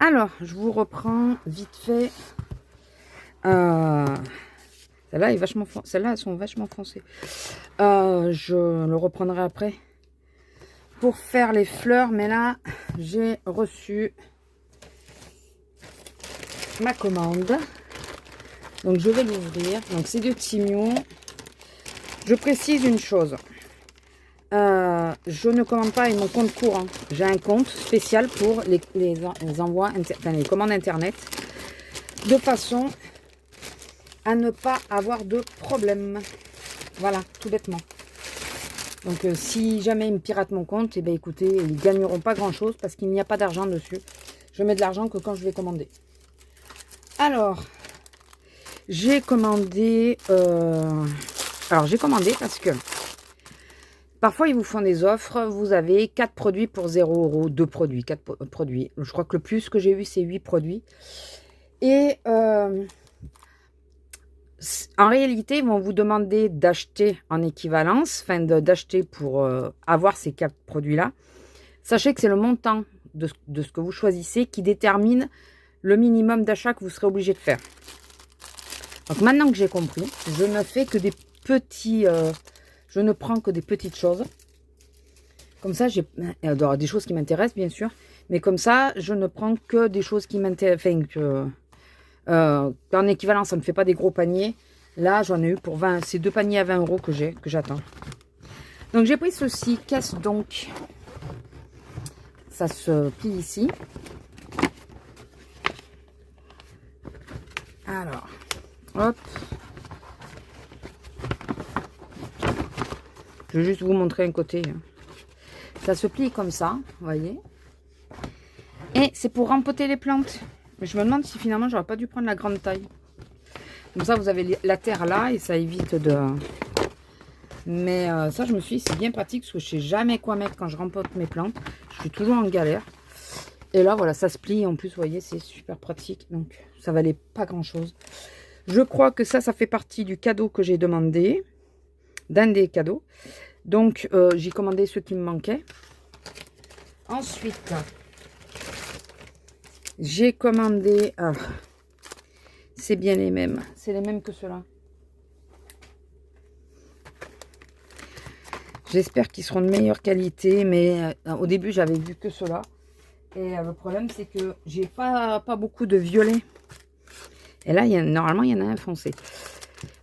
Alors, je vous reprends vite fait. Celle-là est vachement celles-là, elles sont vachement foncées. Je le reprendrai après pour faire les fleurs. Mais là, j'ai reçu ma commande. Donc, je vais l'ouvrir. Donc, c'est de Timiu. Je précise une chose. Je ne commande pas avec mon compte courant. J'ai un compte spécial pour les envois, enfin, les commandes internet, de façon à ne pas avoir de problème. Voilà, tout bêtement. Donc, si jamais ils me piratent mon compte, eh bien, écoutez, ils ne gagneront pas grand-chose parce qu'il n'y a pas d'argent dessus. Je mets de l'argent que quand je vais commander. Alors, j'ai commandé... alors, j'ai commandé parce que parfois, ils vous font des offres. Vous avez 4 produits pour 0 €. 2 produits, 4 produits. Je crois que le plus que j'ai eu, c'est 8 produits. Et en réalité, ils vont vous demander d'acheter en équivalence, enfin d'acheter pour avoir ces 4 produits-là. Sachez que c'est le montant de ce que vous choisissez qui détermine le minimum d'achat que vous serez obligé de faire. Donc maintenant que j'ai compris, je ne fais que des petits... je ne prends que des petites choses. Comme ça, il y aura des choses qui m'intéressent, bien sûr. Mais comme ça, je ne prends que des choses qui m'intéressent. Enfin, en équivalent, ça ne me fait pas des gros paniers. Là, j'en ai eu pour 20. C'est 2 paniers à 20 € que j'attends. Donc, j'ai pris ceci. Qu'est-ce donc? Ça se plie ici. Alors, hop. Je vais juste vous montrer un côté. Ça se plie comme ça, vous voyez. Et c'est pour rempoter les plantes. Mais je me demande si finalement, j'aurais pas dû prendre la grande taille. Comme ça, vous avez la terre là et ça évite de... Mais ça, je me suis dit, c'est bien pratique parce que je sais jamais quoi mettre quand je rempote mes plantes. Je suis toujours en galère. Et là, voilà, ça se plie. En plus, vous voyez, c'est super pratique. Donc, ça valait pas grand-chose. Je crois que ça fait partie du cadeau que j'ai demandé. D'un des cadeaux. Donc, j'ai commandé ce qui me manquait. Ensuite, j'ai commandé... c'est bien les mêmes. C'est les mêmes que ceux-là. J'espère qu'ils seront de meilleure qualité. Mais au début, j'avais vu que ceux-là. Et le problème, c'est que j'ai pas beaucoup de violet. Et là, normalement, il y en a un foncé.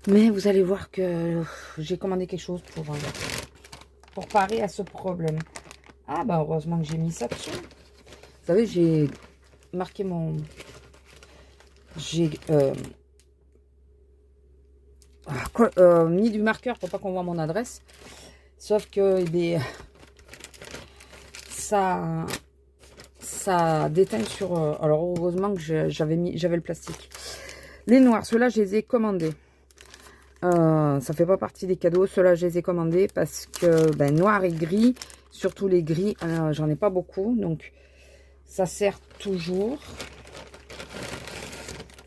Mais vous allez voir que j'ai commandé quelque chose pour parer à ce problème. Ah, bah heureusement que j'ai mis ça dessus. Vous savez, j'ai marqué mon... J'ai mis du marqueur pour pas qu'on voit mon adresse. Sauf que ça déteint sur... alors, heureusement que j'avais le plastique. Les noirs, ceux-là, je les ai commandés. Ça fait pas partie des cadeaux. Ceux-là, je les ai commandés parce que ben, noir et gris, surtout les gris, j'en ai pas beaucoup. Donc, ça sert toujours.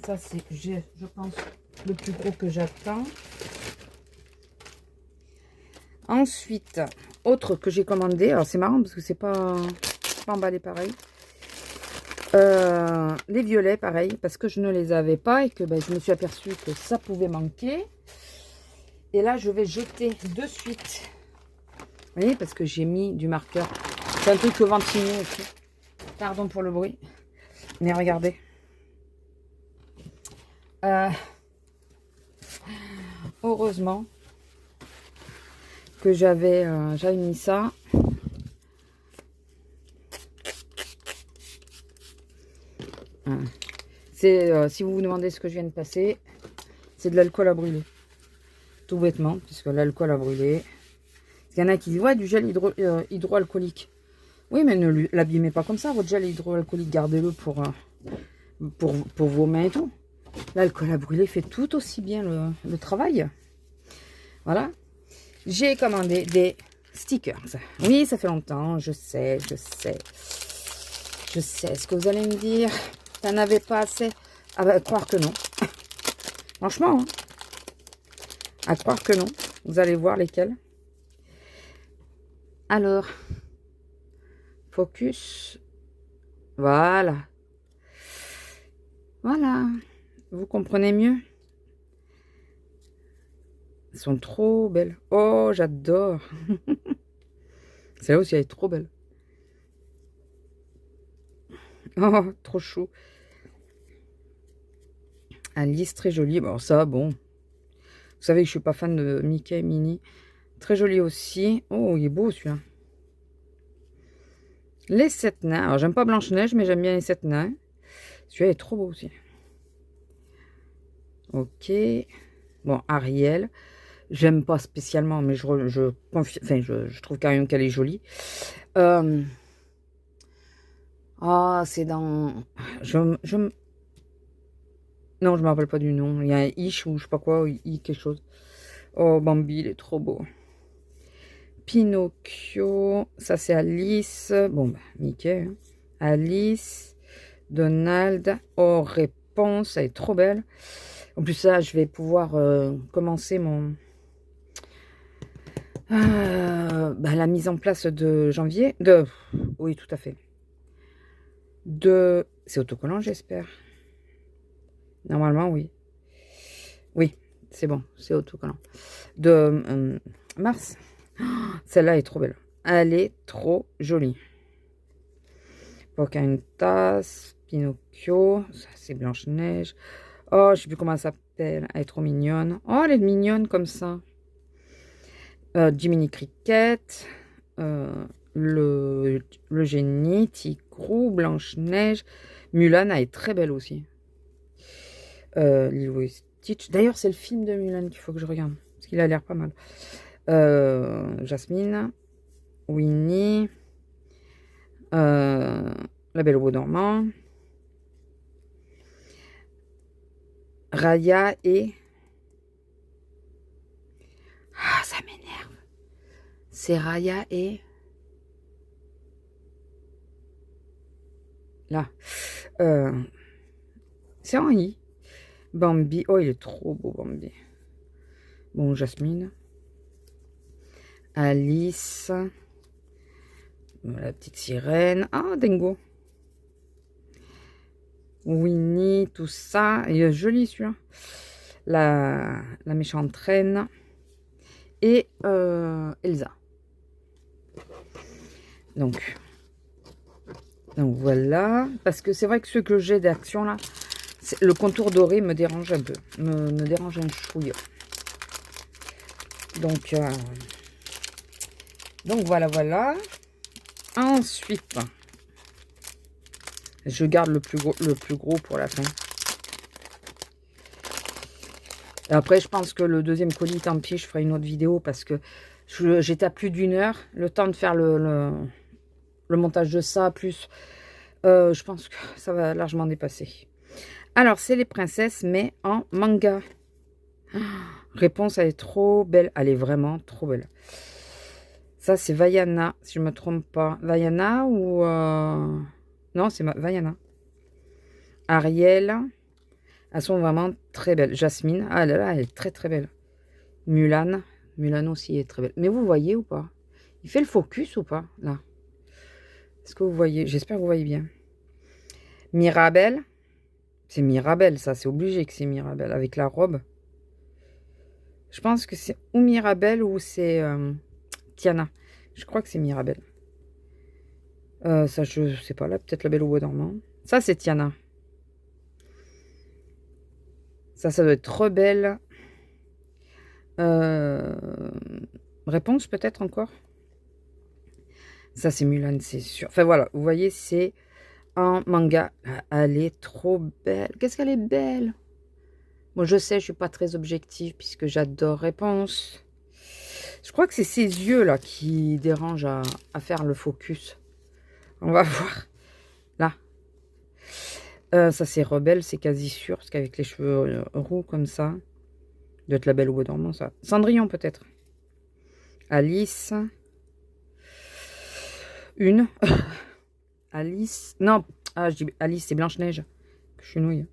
Ça, c'est, je pense, le plus gros que j'attends. Ensuite, autre que j'ai commandé. Alors, c'est marrant parce que c'est pas emballé pareil. Les violets, pareil, parce que je ne les avais pas et que ben, je me suis aperçue que ça pouvait manquer. Et là, je vais jeter de suite. Vous voyez, parce que j'ai mis du marqueur. C'est un truc au ventilo aussi. Pardon pour le bruit. Mais regardez. Heureusement que j'avais mis ça. C'est si vous vous demandez ce que je viens de passer, c'est de l'alcool à brûler. Tout bêtement, puisque l'alcool a brûlé. Il y en a qui disent, ouais, du gel hydroalcoolique. Oui, mais ne l'abîmez pas comme ça, votre gel hydroalcoolique. Gardez-le pour vos mains et tout. L'alcool à brûler fait tout aussi bien le travail. Voilà. J'ai commandé des stickers. Oui, ça fait longtemps, je sais. Je sais ce que vous allez me dire. T'en avais pas assez. Ah bah, croire que non. Franchement, hein. À croire que non. Vous allez voir lesquels. Alors, focus. Voilà. Voilà. Vous comprenez mieux? Elles sont trop belles. Oh, j'adore. Celle-là aussi, elle est trop belle. Oh, trop chou. Alice, très jolie. Bon, ça, bon. Vous savez que je suis pas fan de Mickey et Minnie. Très joli aussi. Oh, il est beau celui-là. Les 7 nains. Alors, j'aime pas Blanche-Neige, mais j'aime bien les 7 nains. Celui-là est trop beau aussi. Ok. Bon, Ariel. J'aime pas spécialement, mais je trouve quand même qu'elle est jolie. Ah, c'est dans... Non, je me rappelle pas du nom. Il y a un Ish ou je sais pas quoi, I quelque chose. Oh, Bambi, il est trop beau. Pinocchio, ça c'est Alice. Bon, bah, Mickey. Hein. Alice, Donald. Oh, Réponse, elle est trop belle. En plus, ça, je vais pouvoir commencer mon... la mise en place de janvier. Oui, tout à fait. C'est autocollant, j'espère. Normalement, oui. Oui, c'est bon, c'est autocollant. De mars. Oh, celle-là est trop belle. Elle est trop jolie. Pocahontas, Pinocchio, ça c'est Blanche-Neige. Oh, je sais plus comment elle s'appelle. Elle est trop mignonne. Oh, elle est mignonne comme ça. Jiminy Cricket. Le génie, Tigrou, Blanche-Neige. Mulan, elle est très belle aussi. Lilo et Stitch. D'ailleurs, c'est le film de Mulan qu'il faut que je regarde. Parce qu'il a l'air pas mal. Jasmine. Winnie. La Belle au Bois dormant. Raya et... Ah, ça m'énerve. C'est Raya et... Là. C'est en I. Bambi. Oh, il est trop beau, Bambi. Bon, Jasmine. Alice. La petite sirène. Ah, Dingo. Winnie, tout ça. Il est joli, celui-là. La méchante reine. Et Elsa. Donc voilà. Parce que c'est vrai que ceux que j'ai d'action, là, le contour doré me dérange un peu. Me dérange un chouille. Donc voilà, voilà. Ensuite, je garde le plus gros pour la fin. Et après, je pense que le deuxième colis, tant pis, je ferai une autre vidéo parce que j'étais à plus d'1 heure. Le temps de faire le montage de ça, plus je pense que ça va largement dépasser. Alors, c'est les princesses, mais en manga. Réponse, elle est trop belle. Elle est vraiment trop belle. Ça, c'est Vaiana, si je ne me trompe pas. Vaiana ou... Non, c'est Vaiana. Ariel. Elles sont vraiment très belles. Jasmine. Ah là là, elle est très très belle. Mulan. Mulan aussi est très belle. Mais vous voyez ou pas? Il fait le focus ou pas? Là. Est-ce que vous voyez? J'espère que vous voyez bien. Mirabelle. C'est Mirabelle, ça. C'est obligé que c'est Mirabelle. Avec la robe. Je pense que c'est ou Mirabelle ou c'est Tiana. Je crois que c'est Mirabelle. Ça, je sais pas. Là, peut-être la Belle au Bois dormant. Ça, c'est Tiana. Ça doit être trop belle. Réponse peut-être encore. Ça, c'est Mulan, c'est sûr. Enfin, voilà. Vous voyez, c'est un manga. Elle est trop belle. Qu'est-ce qu'elle est belle. Bon, je sais, je suis pas très objective puisque j'adore Réponse. Je crois que c'est ses yeux, là, qui dérangent à faire le focus. On va voir. Là. Ça, c'est Rebelle, c'est quasi sûr. Parce qu'avec les cheveux roux comme ça, doit être la Belle au Bois dormant, ça. Cendrillon, peut-être. Alice. Une. Alice. Non. Ah, je dis Alice, c'est Blanche-Neige. Je suis nouille.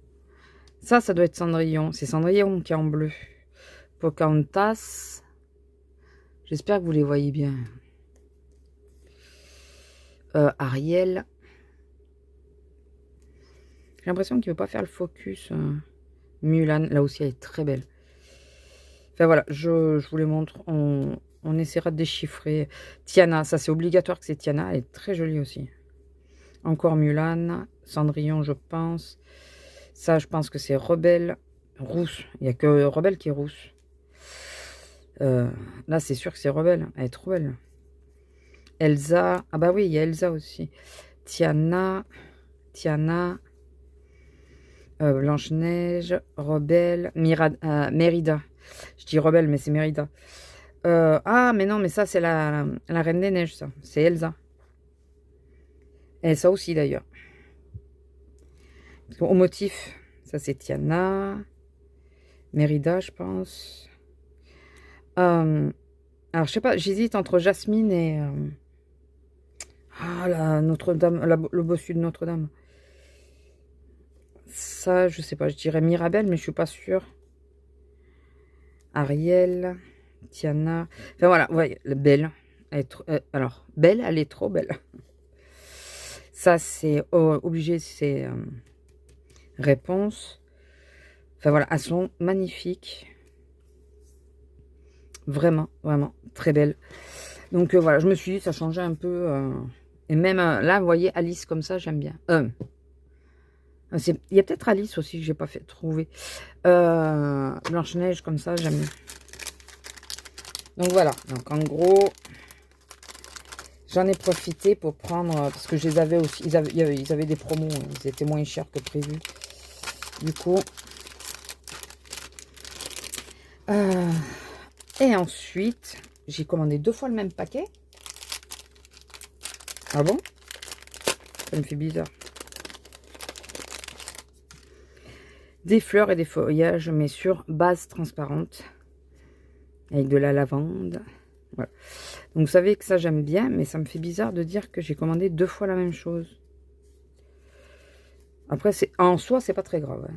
Ça doit être Cendrillon. C'est Cendrillon qui est en bleu. Pocahontas. J'espère que vous les voyez bien. Ariel. J'ai l'impression qu'il ne veut pas faire le focus. Mulan, là aussi, elle est très belle. Enfin voilà, je vous les montre. On essaiera de déchiffrer. Tiana, ça c'est obligatoire que c'est Tiana. Elle est très jolie aussi. Encore Mulan. Cendrillon, je pense. Ça, je pense que c'est Rebelle. Rousse. Il n'y a que Rebelle qui est rousse. Là, c'est sûr que c'est Rebelle. Elle est trop belle. Elsa. Ah bah oui, il y a Elsa aussi. Tiana. Blanche-Neige. Rebelle. Mérida. Je dis Rebelle, mais c'est Mérida. Ah, mais non, mais ça, c'est la Reine des Neiges, ça. C'est Elsa. Et ça aussi, d'ailleurs. Au motif, ça, c'est Tiana. Mérida, je pense. Alors, je sais pas, j'hésite entre Jasmine et... la Notre-Dame, le bossu de Notre-Dame. Ça, je sais pas, je dirais Mirabelle, mais je suis pas sûre. Ariel, Tiana. Enfin, voilà, vous voyez, Belle. Alors, Belle, elle est trop belle. Ça, c'est obligé, c'est réponse. Enfin, voilà, elles sont magnifiques. Vraiment, vraiment, très belles. Donc, voilà, je me suis dit, ça changeait un peu. Et même là, vous voyez, Alice comme ça, j'aime bien. Il y a peut-être Alice aussi que j'ai pas fait trouver. Blanche-Neige comme ça, j'aime bien. Donc voilà, donc en gros, j'en ai profité pour prendre, parce que je les avais aussi, ils avaient des promos, ils étaient moins chers que prévu. Du coup, et ensuite, j'ai commandé 2 fois le même paquet. Ah bon? Ça me fait bizarre. Des fleurs et des feuillages, mais sur base transparente. Avec de la lavande. Voilà. Donc, vous savez que ça, j'aime bien, mais ça me fait bizarre de dire que j'ai commandé 2 fois la même chose. Après, en soi, c'est pas très grave. Hein.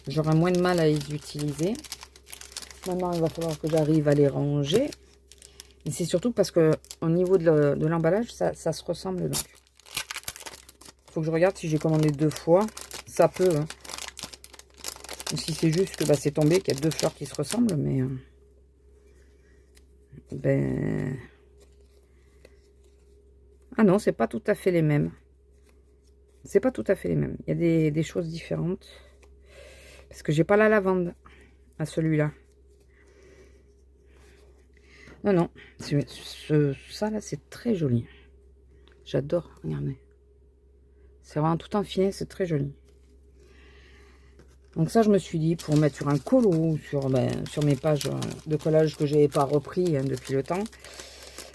J'aurai moins de mal à les utiliser. Maintenant, il va falloir que j'arrive à les ranger. Et c'est surtout parce que au niveau de l'emballage, ça se ressemble. Donc, il faut que je regarde si j'ai commandé 2 fois. Ça peut. Hein. Ou si c'est juste que c'est tombé, qu'il y a 2 fleurs qui se ressemblent. Mais ah non, c'est pas tout à fait les mêmes. C'est pas tout à fait les mêmes. Il y a des choses différentes. Parce que j'ai pas la lavande à celui-là. Non, non. Ça, là, c'est très joli. J'adore. Regardez. C'est vraiment tout en finet. C'est très joli. Donc ça, je me suis dit, pour mettre sur un colo ou sur mes pages de collage que je n'avais pas repris hein, depuis le temps.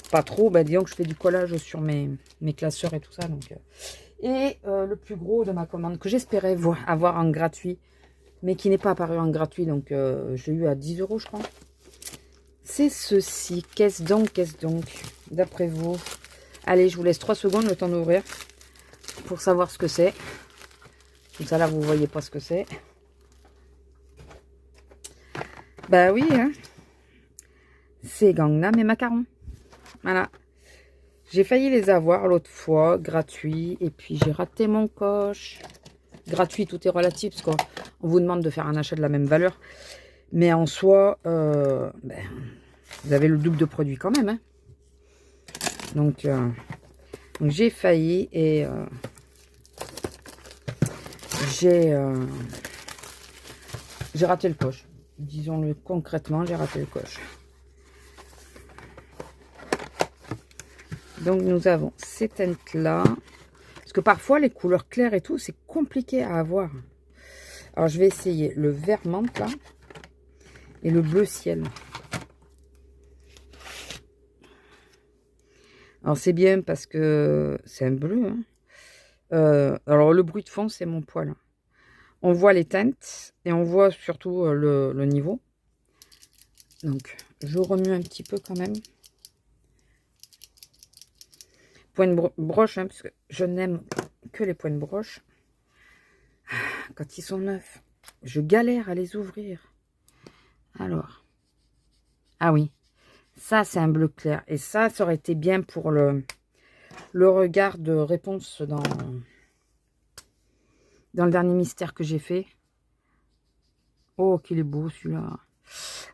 Pas trop. Disons que je fais du collage sur mes classeurs et tout ça. Donc, le plus gros de ma commande que j'espérais avoir en gratuit. Mais qui n'est pas apparu en gratuit. Donc, j'ai eu à 10 €, je crois. C'est ceci. Qu'est-ce donc, d'après vous? Allez, je vous laisse 3 secondes le temps d'ouvrir pour savoir ce que c'est. Comme ça, là, vous voyez pas ce que c'est. Bah oui, hein. C'est Gangnam et macarons. Voilà. J'ai failli les avoir l'autre fois, gratuit. Et puis, j'ai raté mon coche. Gratuit, tout est relatif, parce qu'on vous demande de faire un achat de la même valeur. Mais en soi, vous avez le double de produits quand même. Hein. Donc j'ai failli et j'ai raté le coche. Disons-le concrètement, j'ai raté le coche. Donc nous avons ces teintes-là. Parce que parfois, les couleurs claires et tout, c'est compliqué à avoir. Alors, je vais essayer le vert menthe, là. Et le bleu ciel. Alors, c'est bien parce que c'est un bleu. Hein. Alors, le bruit de fond, c'est mon poil. On voit les teintes et on voit surtout le niveau. Donc, je remue un petit peu quand même. Point de broche, hein, parce que je n'aime que les points de broche. Quand ils sont neufs, je galère à les ouvrir. Alors, ah oui, ça c'est un bleu clair. Et ça aurait été bien pour le regard de réponse dans le dernier mystère que j'ai fait. Oh, qu'il est beau celui-là.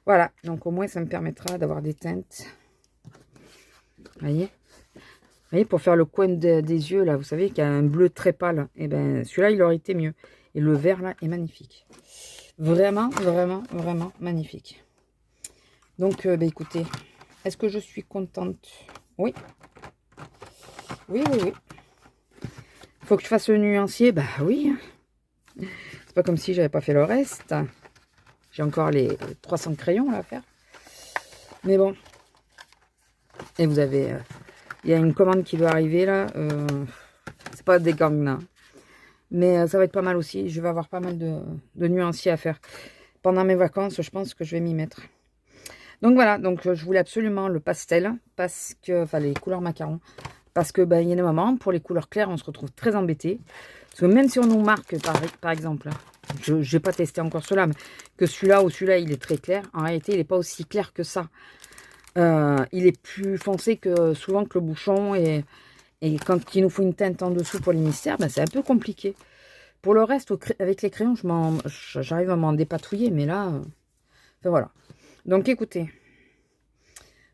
Voilà, donc au moins ça me permettra d'avoir des teintes. Vous voyez, pour faire le coin des yeux, là, vous savez qu'il y a un bleu très pâle. Et ben celui-là, il aurait été mieux. Et le vert, là, est magnifique. Vraiment, vraiment, vraiment magnifique. Donc, ben, écoutez, est-ce que je suis contente? Oui. Oui, oui, oui. Faut que je fasse le nuancier? Bah oui. C'est pas comme si j'avais pas fait le reste. J'ai encore les 300 crayons là, à faire. Mais bon. Et vous avez... il y a une commande qui doit arriver là. C'est pas des gangs là. Mais ça va être pas mal aussi. Je vais avoir pas mal de nuanciers à faire. Pendant mes vacances, je pense que je vais m'y mettre. Donc voilà, donc je voulais absolument le pastel. Parce que... Enfin, les couleurs macarons. Parce que ben, il y a des moments, pour les couleurs claires, on se retrouve très embêté. Parce que même si on nous marque, par exemple, je n'ai pas testé encore cela, mais que celui-là ou celui-là, il est très clair. En réalité, il n'est pas aussi clair que ça. Il est plus foncé que souvent que le bouchon. Et quand il nous faut une teinte en dessous pour les mystères, ben, c'est un peu compliqué. Pour le reste, avec les crayons, j'arrive à m'en dépatouiller. Mais là, enfin, voilà. Donc écoutez,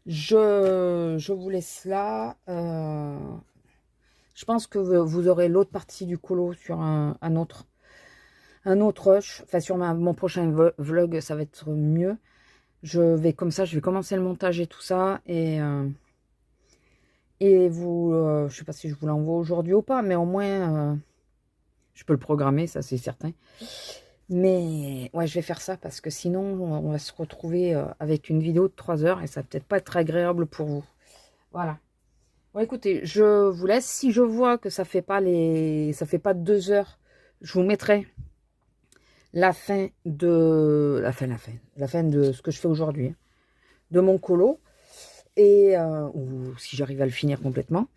je vous laisse là. Je pense que vous aurez l'autre partie du colo sur un autre rush. Enfin, sur mon prochain vlog, ça va être mieux. Je vais commencer le montage et tout ça. Et vous, je sais pas si je vous l'envoie aujourd'hui ou pas, mais au moins, je peux le programmer, ça c'est certain. Mais ouais, je vais faire ça parce que sinon, on va se retrouver avec une vidéo de 3 heures et ça va peut-être pas être agréable pour vous. Voilà. Bon, écoutez, je vous laisse. Si je vois que ça fait pas 2 heures, je vous mettrai la fin de ce que je fais aujourd'hui, hein, de mon colo, et ou si j'arrive à le finir complètement.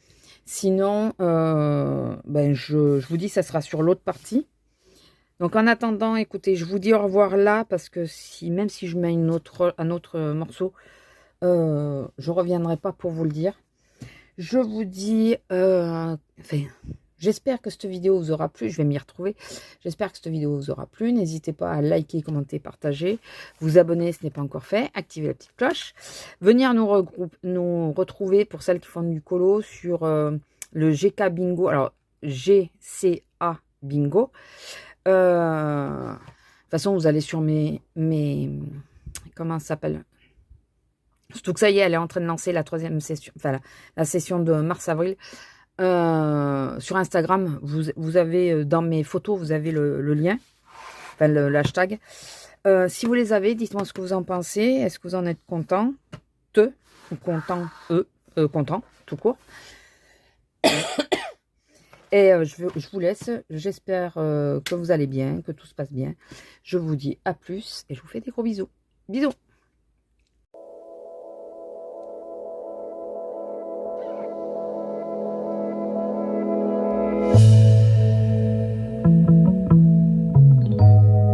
Sinon, ben je vous dis, ça sera sur l'autre partie. Donc en attendant, écoutez, je vous dis au revoir là, parce que même si je mets un autre morceau, je reviendrai pas pour vous le dire. Je vous dis, j'espère que cette vidéo vous aura plu. Je vais m'y retrouver. J'espère que cette vidéo vous aura plu. N'hésitez pas à liker, commenter, partager, vous abonner si ce n'est pas encore fait, activer la petite cloche, venir nous retrouver pour celles qui font du colo sur le GK Bingo. Alors, GCA Bingo. De toute façon, vous allez sur mes comment ça s'appelle? Surtout que ça y est, elle est en train de lancer la 3e session, enfin la session de mars-avril. Sur Instagram, vous avez dans mes photos, vous avez le lien, enfin l'hashtag. Si vous les avez, dites-moi ce que vous en pensez. Est-ce que vous en êtes content? Ou content, content, tout court. Et je vous laisse. J'espère que vous allez bien, que tout se passe bien. Je vous dis à plus et je vous fais des gros bisous. Bisous!